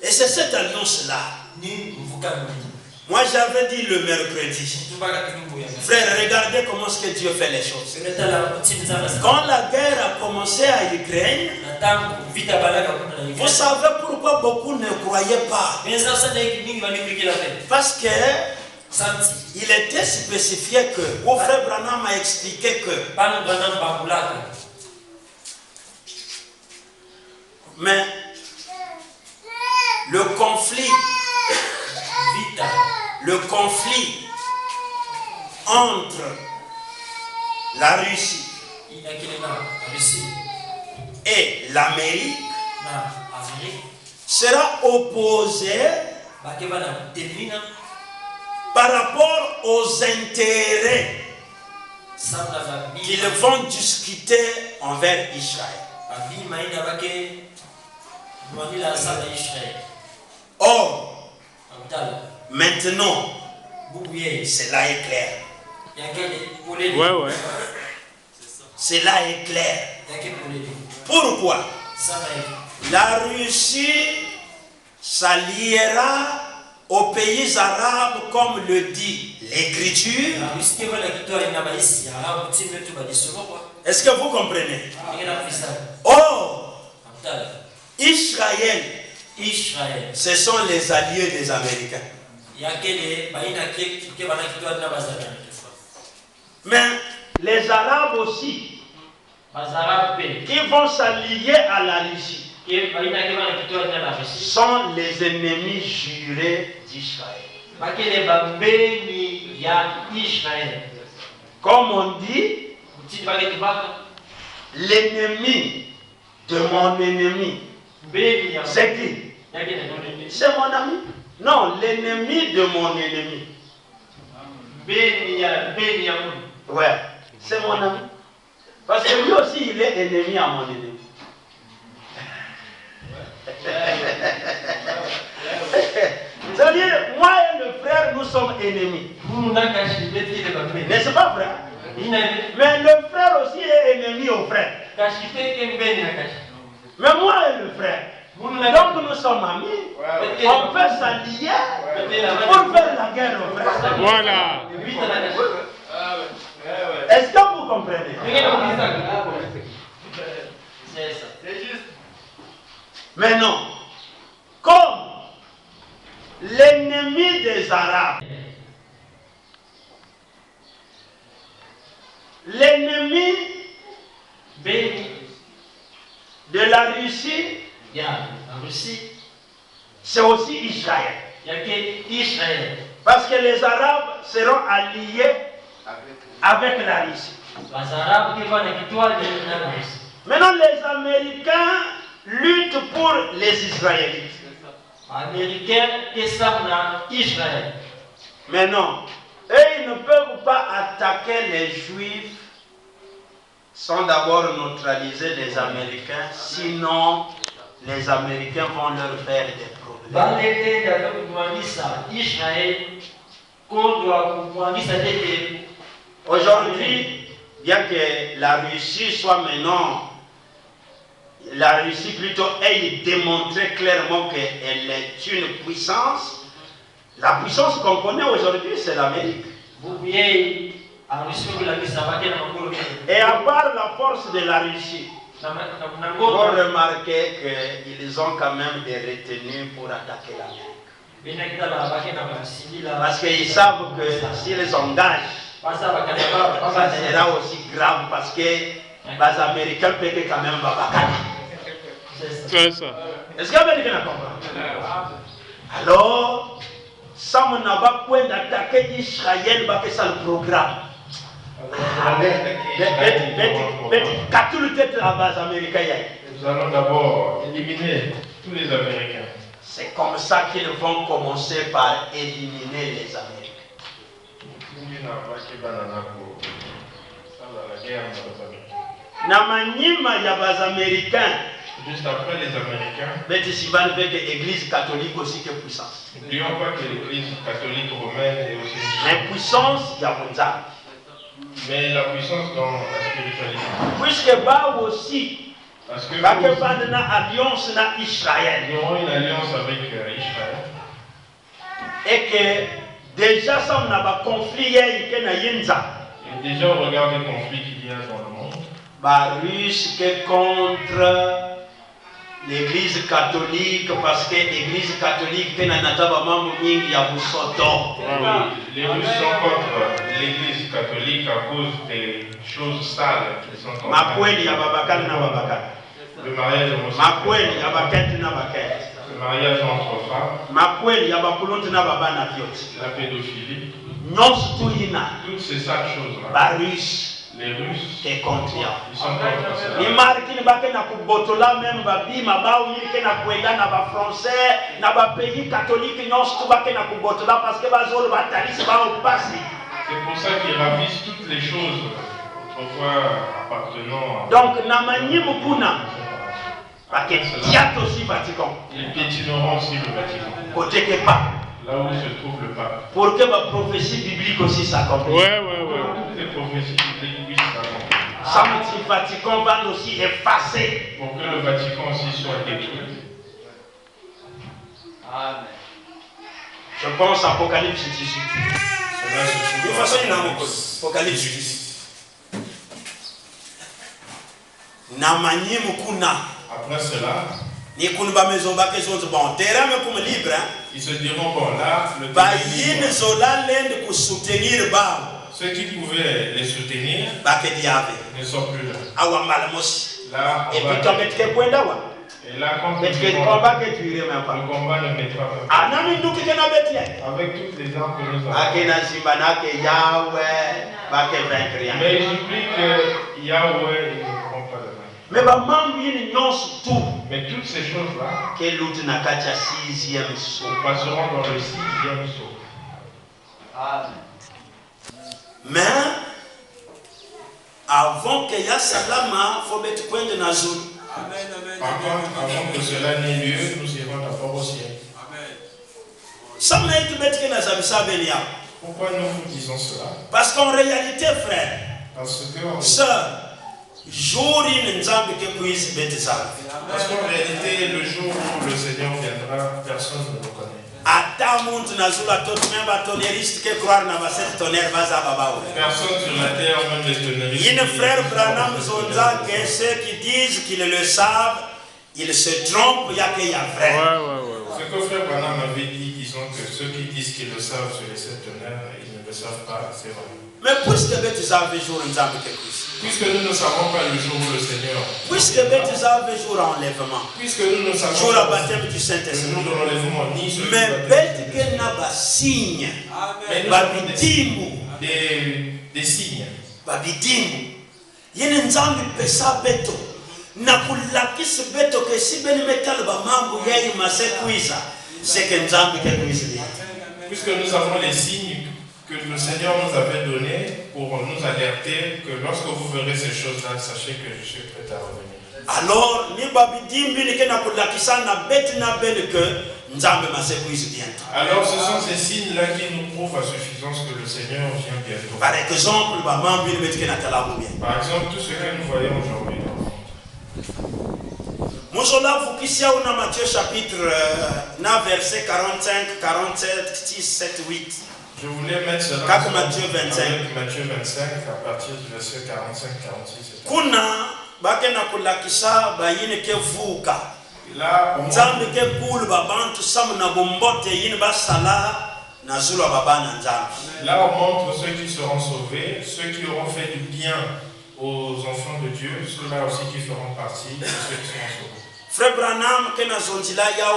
S1: Et c'est cette alliance-là. Moi j'avais dit le mercredi, frère, regardez comment est-ce que Dieu fait les choses. Quand la guerre a commencé à Ukraine, vous savez pourquoi beaucoup ne croyaient pas? Parce que il était spécifié que, mon frère Branham m'a expliqué que, mais le conflit entre la Russie et l'Amérique sera opposé par rapport aux intérêts qu'ils vont discuter envers Israël. Or, maintenant, cela est clair.
S3: Ouais.
S1: Cela est clair. Pourquoi? La Russie s'alliera aux pays arabes comme le dit l'Écriture. Est-ce que vous comprenez? Or, Israël, ce sont les alliés des Américains. Mais les Arabes aussi, qui vont s'allier à la Russie, sont les ennemis jurés d'Israël. Comme on dit, l'ennemi de mon ennemi C'est qui? C'est mon ami. Non, l'ennemi de mon ennemi. Ouais, c'est mon ami. Parce que lui aussi, il est ennemi à mon ennemi. C'est-à-dire, moi et le frère, nous sommes ennemis. N'est-ce pas, frère? Mais le frère aussi est ennemi au frère. Mais moi et le frère, donc nous sommes amis. On peut s'allier pour faire la guerre au frère.
S3: Voilà.
S1: Est-ce que vous comprenez? Mais non. Comme l'ennemi des Arabes, l'ennemi de la Russie, c'est aussi Israël. Parce que les Arabes seront alliés avec la Russie. Maintenant, les Américains luttent pour les Israélites. Mais non, eux, ils ne peuvent pas attaquer les Juifs sans d'abord neutraliser les Américains, sinon les Américains vont leur faire des problèmes. Aujourd'hui, bien que la Russie soit maintenant, la Russie plutôt ait démontré clairement qu'elle est une puissance, la puissance qu'on connaît aujourd'hui, c'est l'Amérique. Et à part la force de la Russie, vous remarquez qu'ils ont quand même des retenues pour attaquer l'Amérique. Parce qu'ils savent que s'ils engagent, ça sera aussi grave parce que les Américains peuvent quand même babacar.
S3: C'est ça.
S1: Est-ce que vous avez compris? Alors, ça on n'a pas point d'attaquer Israël, parce que c'est le programme.
S4: Nous allons d'abord éliminer tous les Américains.
S1: C'est comme ça qu'ils vont commencer par éliminer les Américains.
S4: Juste après les Américains,
S1: l'Église catholique aussi que puissance.
S4: N'oublions pas que l'Église catholique romaine est aussi
S1: mais puissance, il y a
S4: mais la puissance dans la spiritualité.
S1: Puisque bah aussi,
S4: parce que
S1: alliance na Israël.
S4: Nous aurons une alliance avec Israël.
S1: Et que déjà ça on a un conflit et
S4: déjà au regard des conflits qu'il y a dans le monde.
S1: Russe que contre l'Église catholique parce que l'Église catholique les
S4: Russes sont contre l'Église catholique à cause des choses sales qui sont contre le mariage homosexuel, le mariage entre femmes, la pédophilie, toutes ces sales choses-là. Les Russes,
S1: ils sont contre
S4: ça. C'est pour ça qu'ils ravissent toutes les choses autrefois appartenant à...
S1: Donc,
S4: ils piétineront aussi le Vatican. Là où se trouve le pape.
S1: Pour que ma prophétie biblique aussi s'accomplisse.
S3: Ouais.
S4: Les prophéties bibliques puissent s'accomplir.
S1: Ça le Vatican va aussi effacer.
S4: Pour que le Vatican aussi soit détruit.
S1: Amen. Je pense à Apocalypse 18.
S4: Cela se
S1: De toute façon, il y a un Apocalypse 18. Namani mukuna.
S4: Après cela,
S1: ils
S4: se diront bon là, le ceux qui pouvaient les soutenir ne sont plus là. Là, et là, quand le combat ne mettra pas avec toutes les armes que nous avons. Mais j'oublie que Yahweh, ils ne pourront pas le vaincre.
S1: Mais
S4: toutes ces choses-là passeront dans le 6e sceau.
S1: Mais avant que ya salama, faut mettre point de nazul.
S4: Par contre, avant que cela n'ait lieu, nous irons d'abord au ciel. Pourquoi nous vous disons cela?
S1: Parce qu'en réalité, frère, sœur,
S4: parce qu'en réalité, le jour où le Seigneur viendra, personne ne le connaît. Personne sur la terre, même les tonneristes.
S1: Il y a frère Branham Zonza que ceux qui disent qu'ils le savent, ils se trompent, il y a qu'il y a vrai.
S4: Ce que frère Branham avait dit, disons que ceux qui disent qu'ils le savent sur les 7 tonnerres, ils ne le savent pas, c'est vrai.
S1: Mais puisque nous
S4: ne savons pas le jour où le Seigneur,
S1: puisque nous savons jour enlèvement,
S4: puisque nous ne savons
S1: jour à baptême du Saint-Esprit, mais bête que n'a pas signe,
S4: des signes.
S1: Babidimu, yene nzambi pesa beto, na kulakisi beto ke si beni metal ba mambo yayi masekuiza, c'est que nzambi ke kuiza.
S4: Puisque nous avons les signes que le Seigneur nous avait donnés pour nous alerter que lorsque vous verrez ces choses-là, sachez que je suis prêt à revenir.
S1: Alors, ni babidimbi ni kena kulakisa na beti na beni que nzambi masekuiza bientôt.
S4: Alors, ce sont ces signes-là qui nous prouvent à suffisance que le Seigneur vient bientôt.
S1: Par exemple,
S4: tout ce que nous voyons aujourd'hui.
S1: Matthieu chapitre 9, verset 45, 47, 6, 7, 8.
S4: Je voulais mettre cela
S1: avec Matthieu 25.
S4: Avec Matthieu 25 à partir du verset 45, 46.
S1: Kuna bakena kulakisa bayine ke vuka.
S4: Là,
S1: nzambe ke kulu babantu samu na bombote yine basala.
S4: Là, on montre ceux qui seront sauvés, ceux qui auront fait du bien aux enfants de Dieu, ceux-là aussi qui feront partie de ceux qui seront sauvés.
S1: Frère Branham, que nous avons dit là, il y a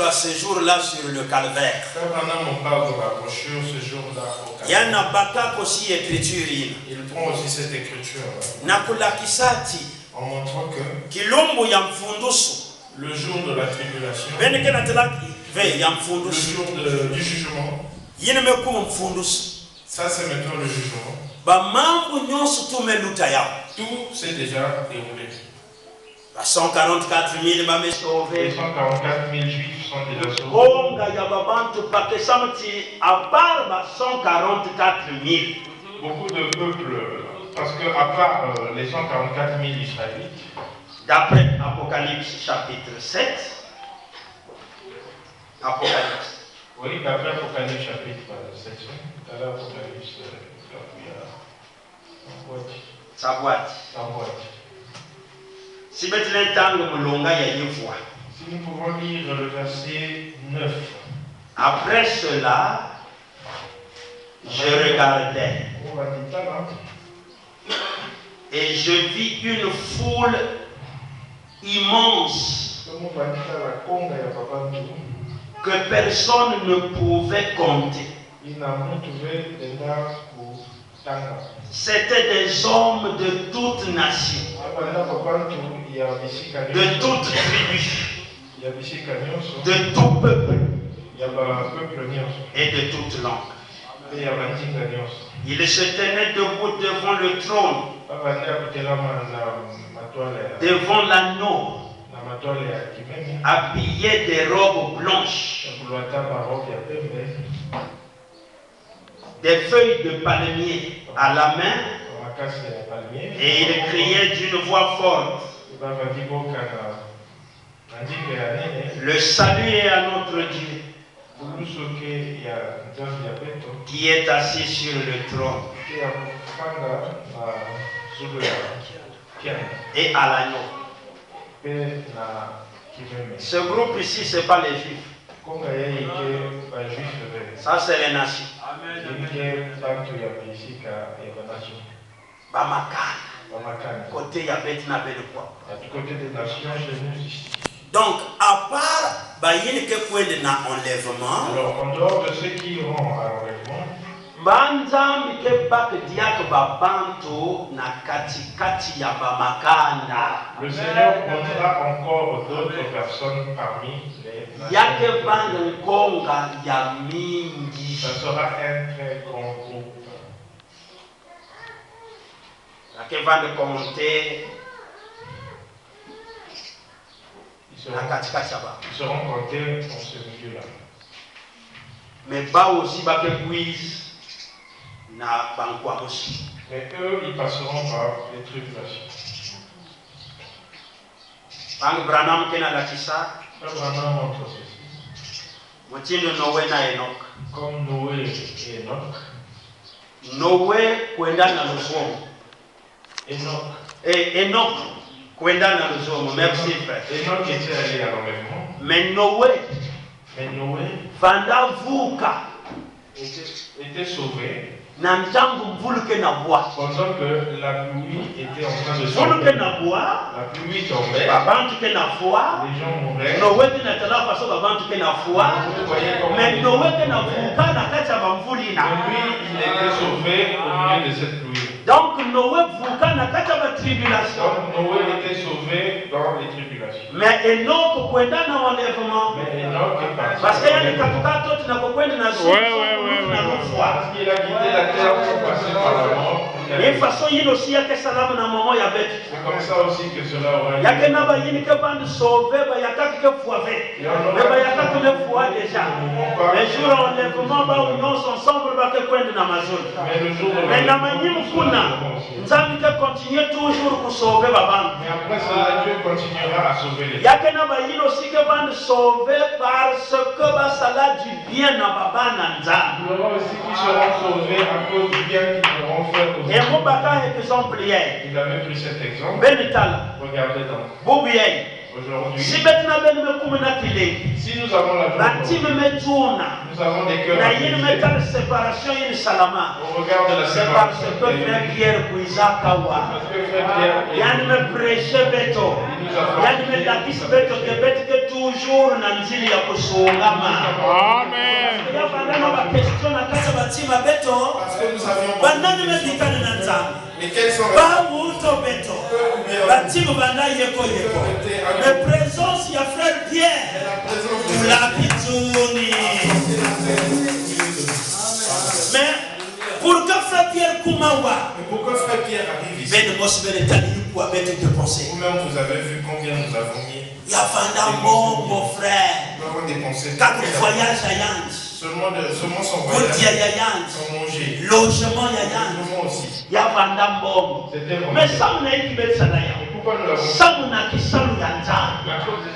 S1: un séjour-là sur le calvaire.
S4: Frère Branham, on parle de la brochure, ce jour-là au calvaire.
S1: Il y a un bakak aussi écriture.
S4: Il prend aussi cette écriture.
S1: En
S4: montrant que le jour de la tribulation, le jour du jugement, ça c'est maintenant le jugement. Tout s'est déjà déroulé.
S1: 144 000
S4: sauvés. 144 000 juifs sont déjà sauvés. Beaucoup de peuples, parce que à part les 144 000 Israélites,
S1: d'après Apocalypse chapitre 7, Apocalypse.
S4: Oui, d'après Apocalypse chapitre 7, tout à l'heure Apocalypse,
S1: sa boîte. Si nous
S4: pouvons lire le verset 9.
S1: Après cela, je regardais et je vis une foule immense que personne ne pouvait compter. C'était des hommes de toutes nations, de toutes tribus, de tout peuple et de toutes langues. Ils se tenaient debout devant le trône, devant l'anneau, habillés des robes blanches, des feuilles de palmier à la main, et ils criaient d'une voix forte: le salut est à notre Dieu qui est assis sur le trône et à l'agneau. Ce groupe ici, ce n'est pas les juifs. Ça, c'est les nations. Côté Yabet n'a pas de quoi. Donc, à part enlèvement,
S4: alors en dehors de ceux qui iront à l'enlèvement,
S1: Banzambi
S4: Le Seigneur prendra encore d'autres personnes parmi les nations. Ça sera un très grand groupe. Ils seront comptés dans ce milieu-là.
S1: Mais aussi
S4: Mais eux, ils passeront par les tribulations.
S1: Branham
S4: montre ceci. Comme Noé et Enoch.
S1: Noé kwenda na lusomo. Enoch kwenda na lusomo. Merci frère.
S4: Enoch était allé à l'enlèvement.
S1: Mais Noé vanda vuka
S4: était sauvé.
S1: Pendant que
S4: la pluie était en train de
S1: tomber. La
S4: pluie tombait. Les gens mouraient.
S1: Mais Noé
S4: il était sauvé au milieu de cette pluie.
S1: Donc Noé
S4: était sauvé dans les tribulations.
S1: Mais Enoch kwenda na enlèvement. Parce qu'il y a des katukato tunapokwenda na
S3: Parce
S4: qu'il a quitté la terre pour passer par la mort.
S1: Et façon il aussi yake salamu na mama ya betu.
S4: C'est comme ça aussi que cela aura été.
S1: Yake na ba yini ke bande sauver ba yakaki ke fuave. Mais ba yakaki ke fuave déjà. Les jours enlèvement ba union ensemble ba ke kwenda na mazuri. Mais na manyimu kuna nzambi ke continuer toujours pour sauver baba.
S4: Mais après cela Dieu continuera à sauver les gens.
S1: Yake na ba yini aussi ke bande sauver parce que ba sala du bien na baba na nzambi.
S4: Il y aura aussi qui seront sauvés à cause du bien qu'ils auront fait aux
S1: et mon baka exemple hier.
S4: Il avait pris cet exemple.
S1: Regardez
S4: donc. Aujourd'hui,
S1: si
S4: nous avons la joie, nous avons des cœurs.
S1: Séparation,
S4: au regard de la séparation,
S1: parce que frère Pierre Yann me prêchait beto. Yann me dakis beto que toujours nanzili ya kusungama.
S3: Amen.
S1: Il y a pas de question na kasa batima beto.
S4: Parce que nous avions
S1: banani me dikana na nzambe.
S4: Mais quels sont
S1: ba wuto beto. Batima banda yeko. Mais présence ya frère Pierre. La pituni. Mais pourquoi frère Pierre Kumawa?
S4: Pourquoi frère Pierre arrive ici? Vous-même vous avez vu combien nous avons mis.
S1: Il y a mon frère.
S4: Nous avons dépensé.
S1: Quand le voyage à Yann.
S4: Seulement son voyage. Son manger.
S1: Logement à Yann.
S4: Logement aussi.
S1: Il y a Vandambon. Mais ça on a équipé ça d'ailleurs.
S4: Pourquoi nous l'avons?
S1: Ça on a qui salu Yanzan.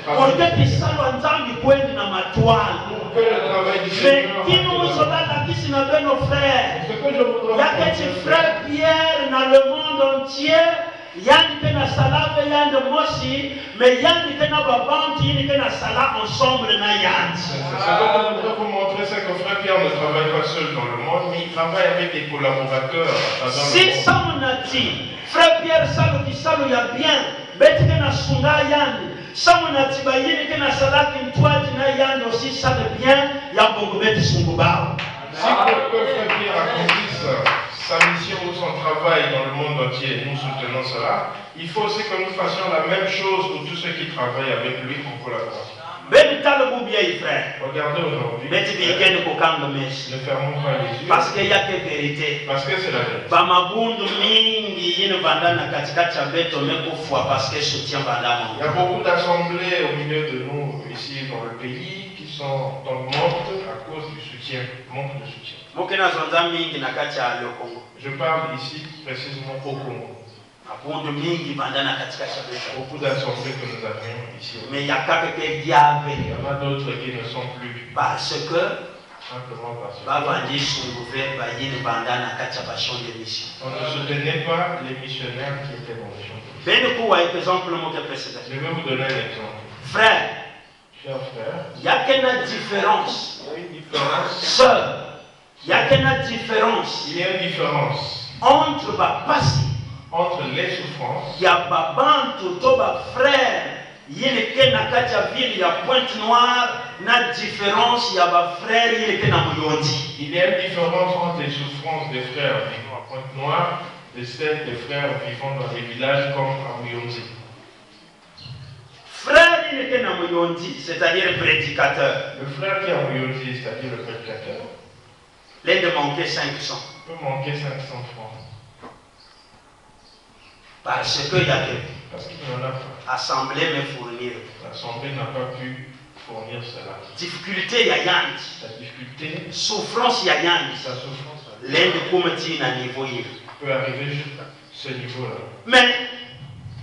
S1: Pour que qui salu Yanzan qui pointe dans ma toile. Mais qui nous sommes là qui sont nos frères. Il y a des frères Pierre dans le monde entier. Yann qui na salave Yann de Mosi, mais Yann qui na babanti, Yann qui na sala ensemble na Yann.
S4: C'est ce que je voudrais vous montrer, c'est que frère Pierre ne travaille pas seul dans le monde, mais il travaille avec des collaborateurs.
S1: Si ça on a dit, frère Pierre salo qui salo ya bien, bête qui na sunga Yann. Ça on a dit, bah Yann qui na sala qui toi qui na Yann aussi ça de bien, ya beaucoup bête sunguba.
S4: Si frère Pierre accomplisse sa mission ou son travail dans le monde entier, nous soutenons cela. Il faut aussi que nous fassions la même chose pour tous ceux qui travaillent avec lui en collaboration. Regardez aujourd'hui. Ne fermons pas les yeux.
S1: Parce qu'il y a que vérité.
S4: Parce que c'est la vérité.
S1: Il y
S4: a beaucoup d'assemblées au milieu de nous ici dans le pays qui sont dans le monde à cause du soutien, manque de soutien. Je parle ici précisément au Congo. Beaucoup d'assemblées que nous avions ici.
S1: Mais il y en a
S4: d'autres qui ne sont plus.
S1: Parce que
S4: simplement parce que on ne soutenait pas les missionnaires qui étaient dans les champs. Je vais vous donner un exemple.
S1: Frère,
S4: cher frère,
S1: il y a qu'une différence.
S4: Il y a une différence.
S1: Sœur, il y a qu'une différence.
S4: Il y a une différence
S1: entre
S4: les souffrances.
S1: Il y a frère yile kena kacha vile ya Pointe-Noire na différence ya ba frère yile kena Muyonzi.
S4: Il y a une différence entre les souffrances des frères vivant à Pointe-Noire et celles des frères vivant dans les villages comme à Muyonzi.
S1: Frère yile kena Muyonzi, c'est-à-dire prédicateur.
S4: Le frère qui est à Muyonzi, c'est-à-dire le prédicateur,
S1: l'un de manquer 500.
S4: Peut manquer 500 francs.
S1: Parce que il y a que
S4: parce qu'il n'en a pas.
S1: Assemblée me fournir.
S4: L'Assemblée n'a pas pu fournir cela.
S1: Difficulté ya yangi.
S4: Sa difficulté,
S1: souffrance ya yangi.
S4: sa souffrance
S1: L'un de kumeti na niveau yi.
S4: Peut arriver jusqu'à ce niveau-là.
S1: Mais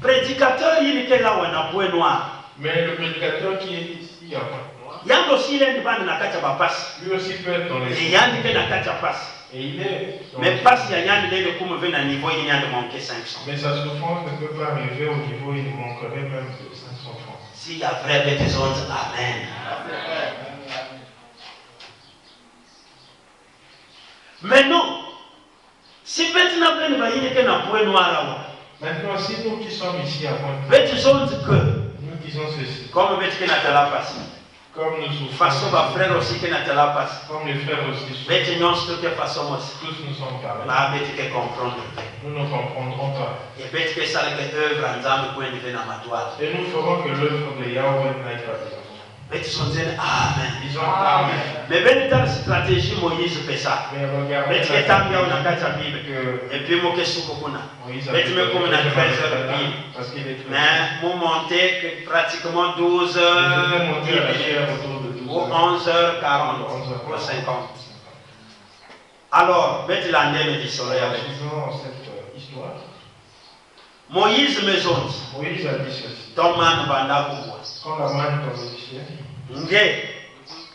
S1: prédicateur il est là où on a point noir.
S4: Mais le prédicateur qui est ici à Pointe-Noire,
S1: yango aussi l'un de bande na kacha ba passe.
S4: lui aussi peut être dans les.
S1: Et yangi ke na kacha passe.
S4: Et il est.
S1: Mais passe ya yangi l'un de kume veut na niveau il y a de manquer 500.
S4: Mais sa souffrance ne peut pas arriver au niveau où il manquerait même de 500 francs.
S1: S'il y a vrai besoin, amen. Mais non, si maintenant ben va y que na point noir.
S4: Maintenant, si nous qui sommes ici à Pointe-Noire, nous disons ceci.
S1: Comme bet que na tala passe.
S4: Comme nous souffrons.
S1: Façon ba frère aussi que na tala passe.
S4: Comme les frères aussi.
S1: Bet non que façon aussi.
S4: Tous nous sommes pareils.
S1: Ba bet que comprendre.
S4: Nous ne comprendrons pas.
S1: Et bet que ça que œuvre en zambe point de na matoire.
S4: Et nous ferons que l'œuvre de Yahweh n'aille pas plus.
S1: Bet sont dit amen.
S4: Ils ont amen.
S1: Mais ben ta stratégie Moïse fait ça.
S4: Mais regardez.
S1: Bet que tambia on a kacha Bible. Et puis mo que suko kuna. Bet me comme na faire ça Bible.
S4: Parce qu'il est.
S1: Mais vous montez pratiquement 12 heures ou 11h40 ou 50. Alors, mettez l'année de soleil avec.
S4: Cette histoire.
S1: Moïse maison.
S4: Moïse a dit ceci.
S1: Ton man banda kubwa.
S4: Quand la manne tombe du ciel,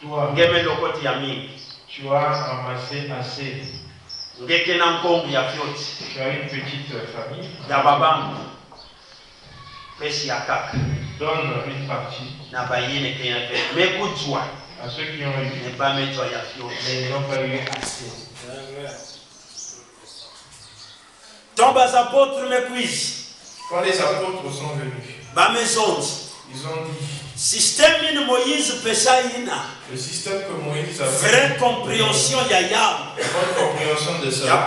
S1: toi,
S4: tu as ramassé assez.
S1: Tu as
S4: une petite famille. Donne une partie à ceux qui ont eu, mais n'ont pas eu assez. Quand les apôtres sont venus, ils ont dit,
S1: système de Moïse
S4: le système que Moïse a fait,
S1: vraie compréhension
S4: bonne compréhension de ça,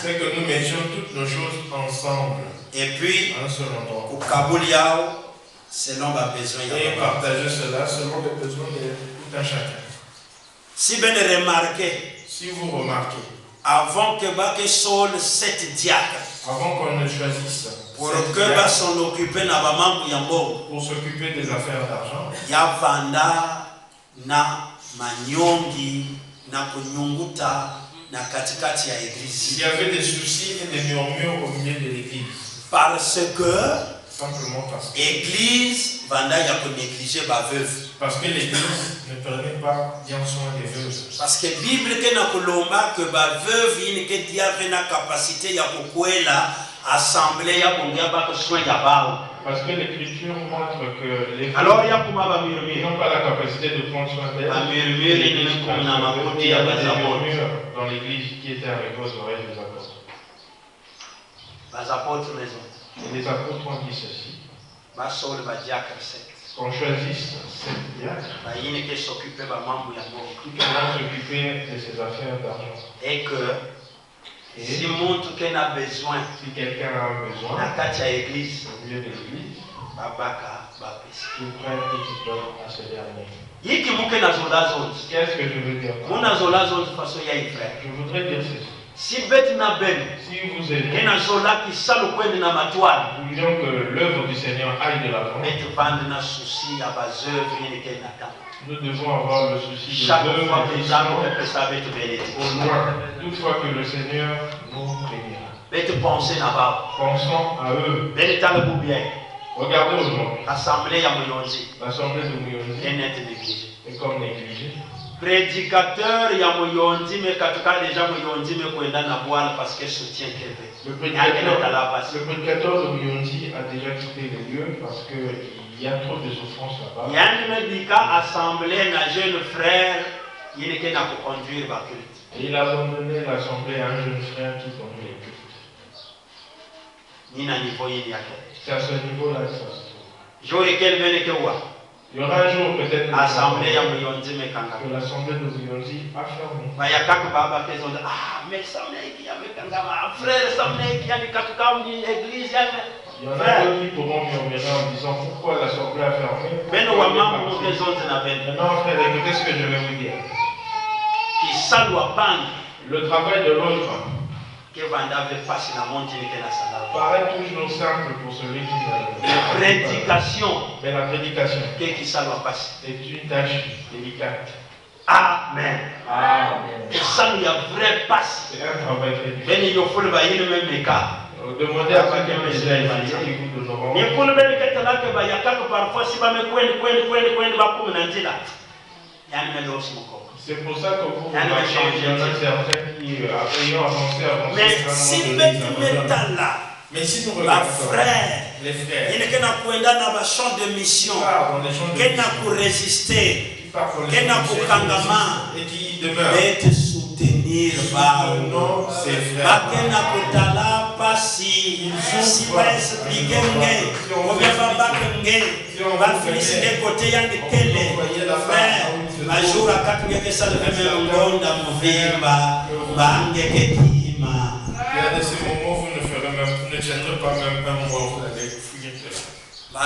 S4: c'est que nous mettions toutes nos choses ensemble.
S1: Et puis,
S4: un seul endroit.
S1: Selon ma besoin.
S4: Et partager cela selon les besoins de tout un chacun.
S1: Si vous remarquez, avant que Saul cette diacre,
S4: avant qu'on ne choisisse
S1: pour que s'en occuper
S4: pour s'occuper des affaires d'argent,
S1: ya vanda na manyongi na kunyunguta na katikati ya église.
S4: Il y avait des soucis et des murmures au milieu de l'église.
S1: Parce que
S4: simplement parce que
S1: l'église vanda ya ko négliger ba veuve.
S4: Parce que l'église ne prenait pas bien soin des veuves.
S1: Parce que Bible que na kolomba que ba veuve ini que dia na capacité ya kokwela assemblée ya bonga ba ko soin ya bao.
S4: Parce que l'écriture montre que les
S1: alors il y a
S4: n'ont pas la capacité de prendre soin d'elles. Dans l'église qui était avec aux oreilles des apôtres. Et les apôtres ont dit ceci. Qu'on choisisse cette diacre qui pourra s'occuper de ses affaires d'argent.
S1: Et que si quelqu'un a besoin
S4: au milieu de l'église, qu'il prenne et qu'il donne à ce dernier. Qu'est-ce que je veux dire? Je voudrais dire ceci.
S1: Si vous aimez,
S4: voulions que l'œuvre du Seigneur aille de l'avant, nous devons avoir le souci de l'œuvre au loin, toutefois que le Seigneur nous bénira. Pensons à eux. Regardez aujourd'hui. L'assemblée de Muyonzi est comme négligée.
S1: Prédicateur ya Muyonzi mais katika déjà Muyonzi mais kwenda na Bwana parce que soutient Kevin.
S4: Le prédicateur de Muyonzi a déjà quitté les lieux parce qu'il y a trop de souffrance là-bas.
S1: Yann me dit qu'à assemblée na jeune frère il est qu'à conduire ba culte.
S4: Il a abandonné l'assemblée à un jeune frère qui conduit les cultes. C'est à ce niveau-là que ça se trouve. Il y aura un jour peut-être que l'Assemblée de Buyonzi a fermé. Il y en a d'autres qui pourront murmurer en disant pourquoi l'Assemblée a fermé. Maintenant, frère, écoutez ce que je vais vous dire. Le travail de l'autre paraît toujours simple pour celui qui ne
S1: prédication.
S4: Mais la prédication
S1: est
S4: une tâche délicate.
S1: Amen.
S4: Amen.
S1: Et ça, il y a vrai passe.
S4: C'est un travail très difficile.
S1: Demandez à quelqu'un de vous donneront.
S4: C'est pour ça que vous marchez, il y en a certains qui, ayant avancé,
S1: mais si nous regardons les frères, il n'y a qu'un champ de mission, qu'un pour résister, qu'un pour kangama, et qui demeure, et te soutenir, ses frères. Si va expliquer, on vient pas va finir des côtés, il y a des télé, frère. Un jour, à 4 minutes, ça devait me rendre dans mon vie,
S4: il y a de ces moments où vous ne tiendrez pas même un mois, vous allez fuir de là.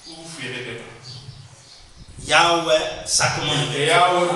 S4: Vous fuirez de là.
S1: Yahweh, ça commence.
S4: Yahweh,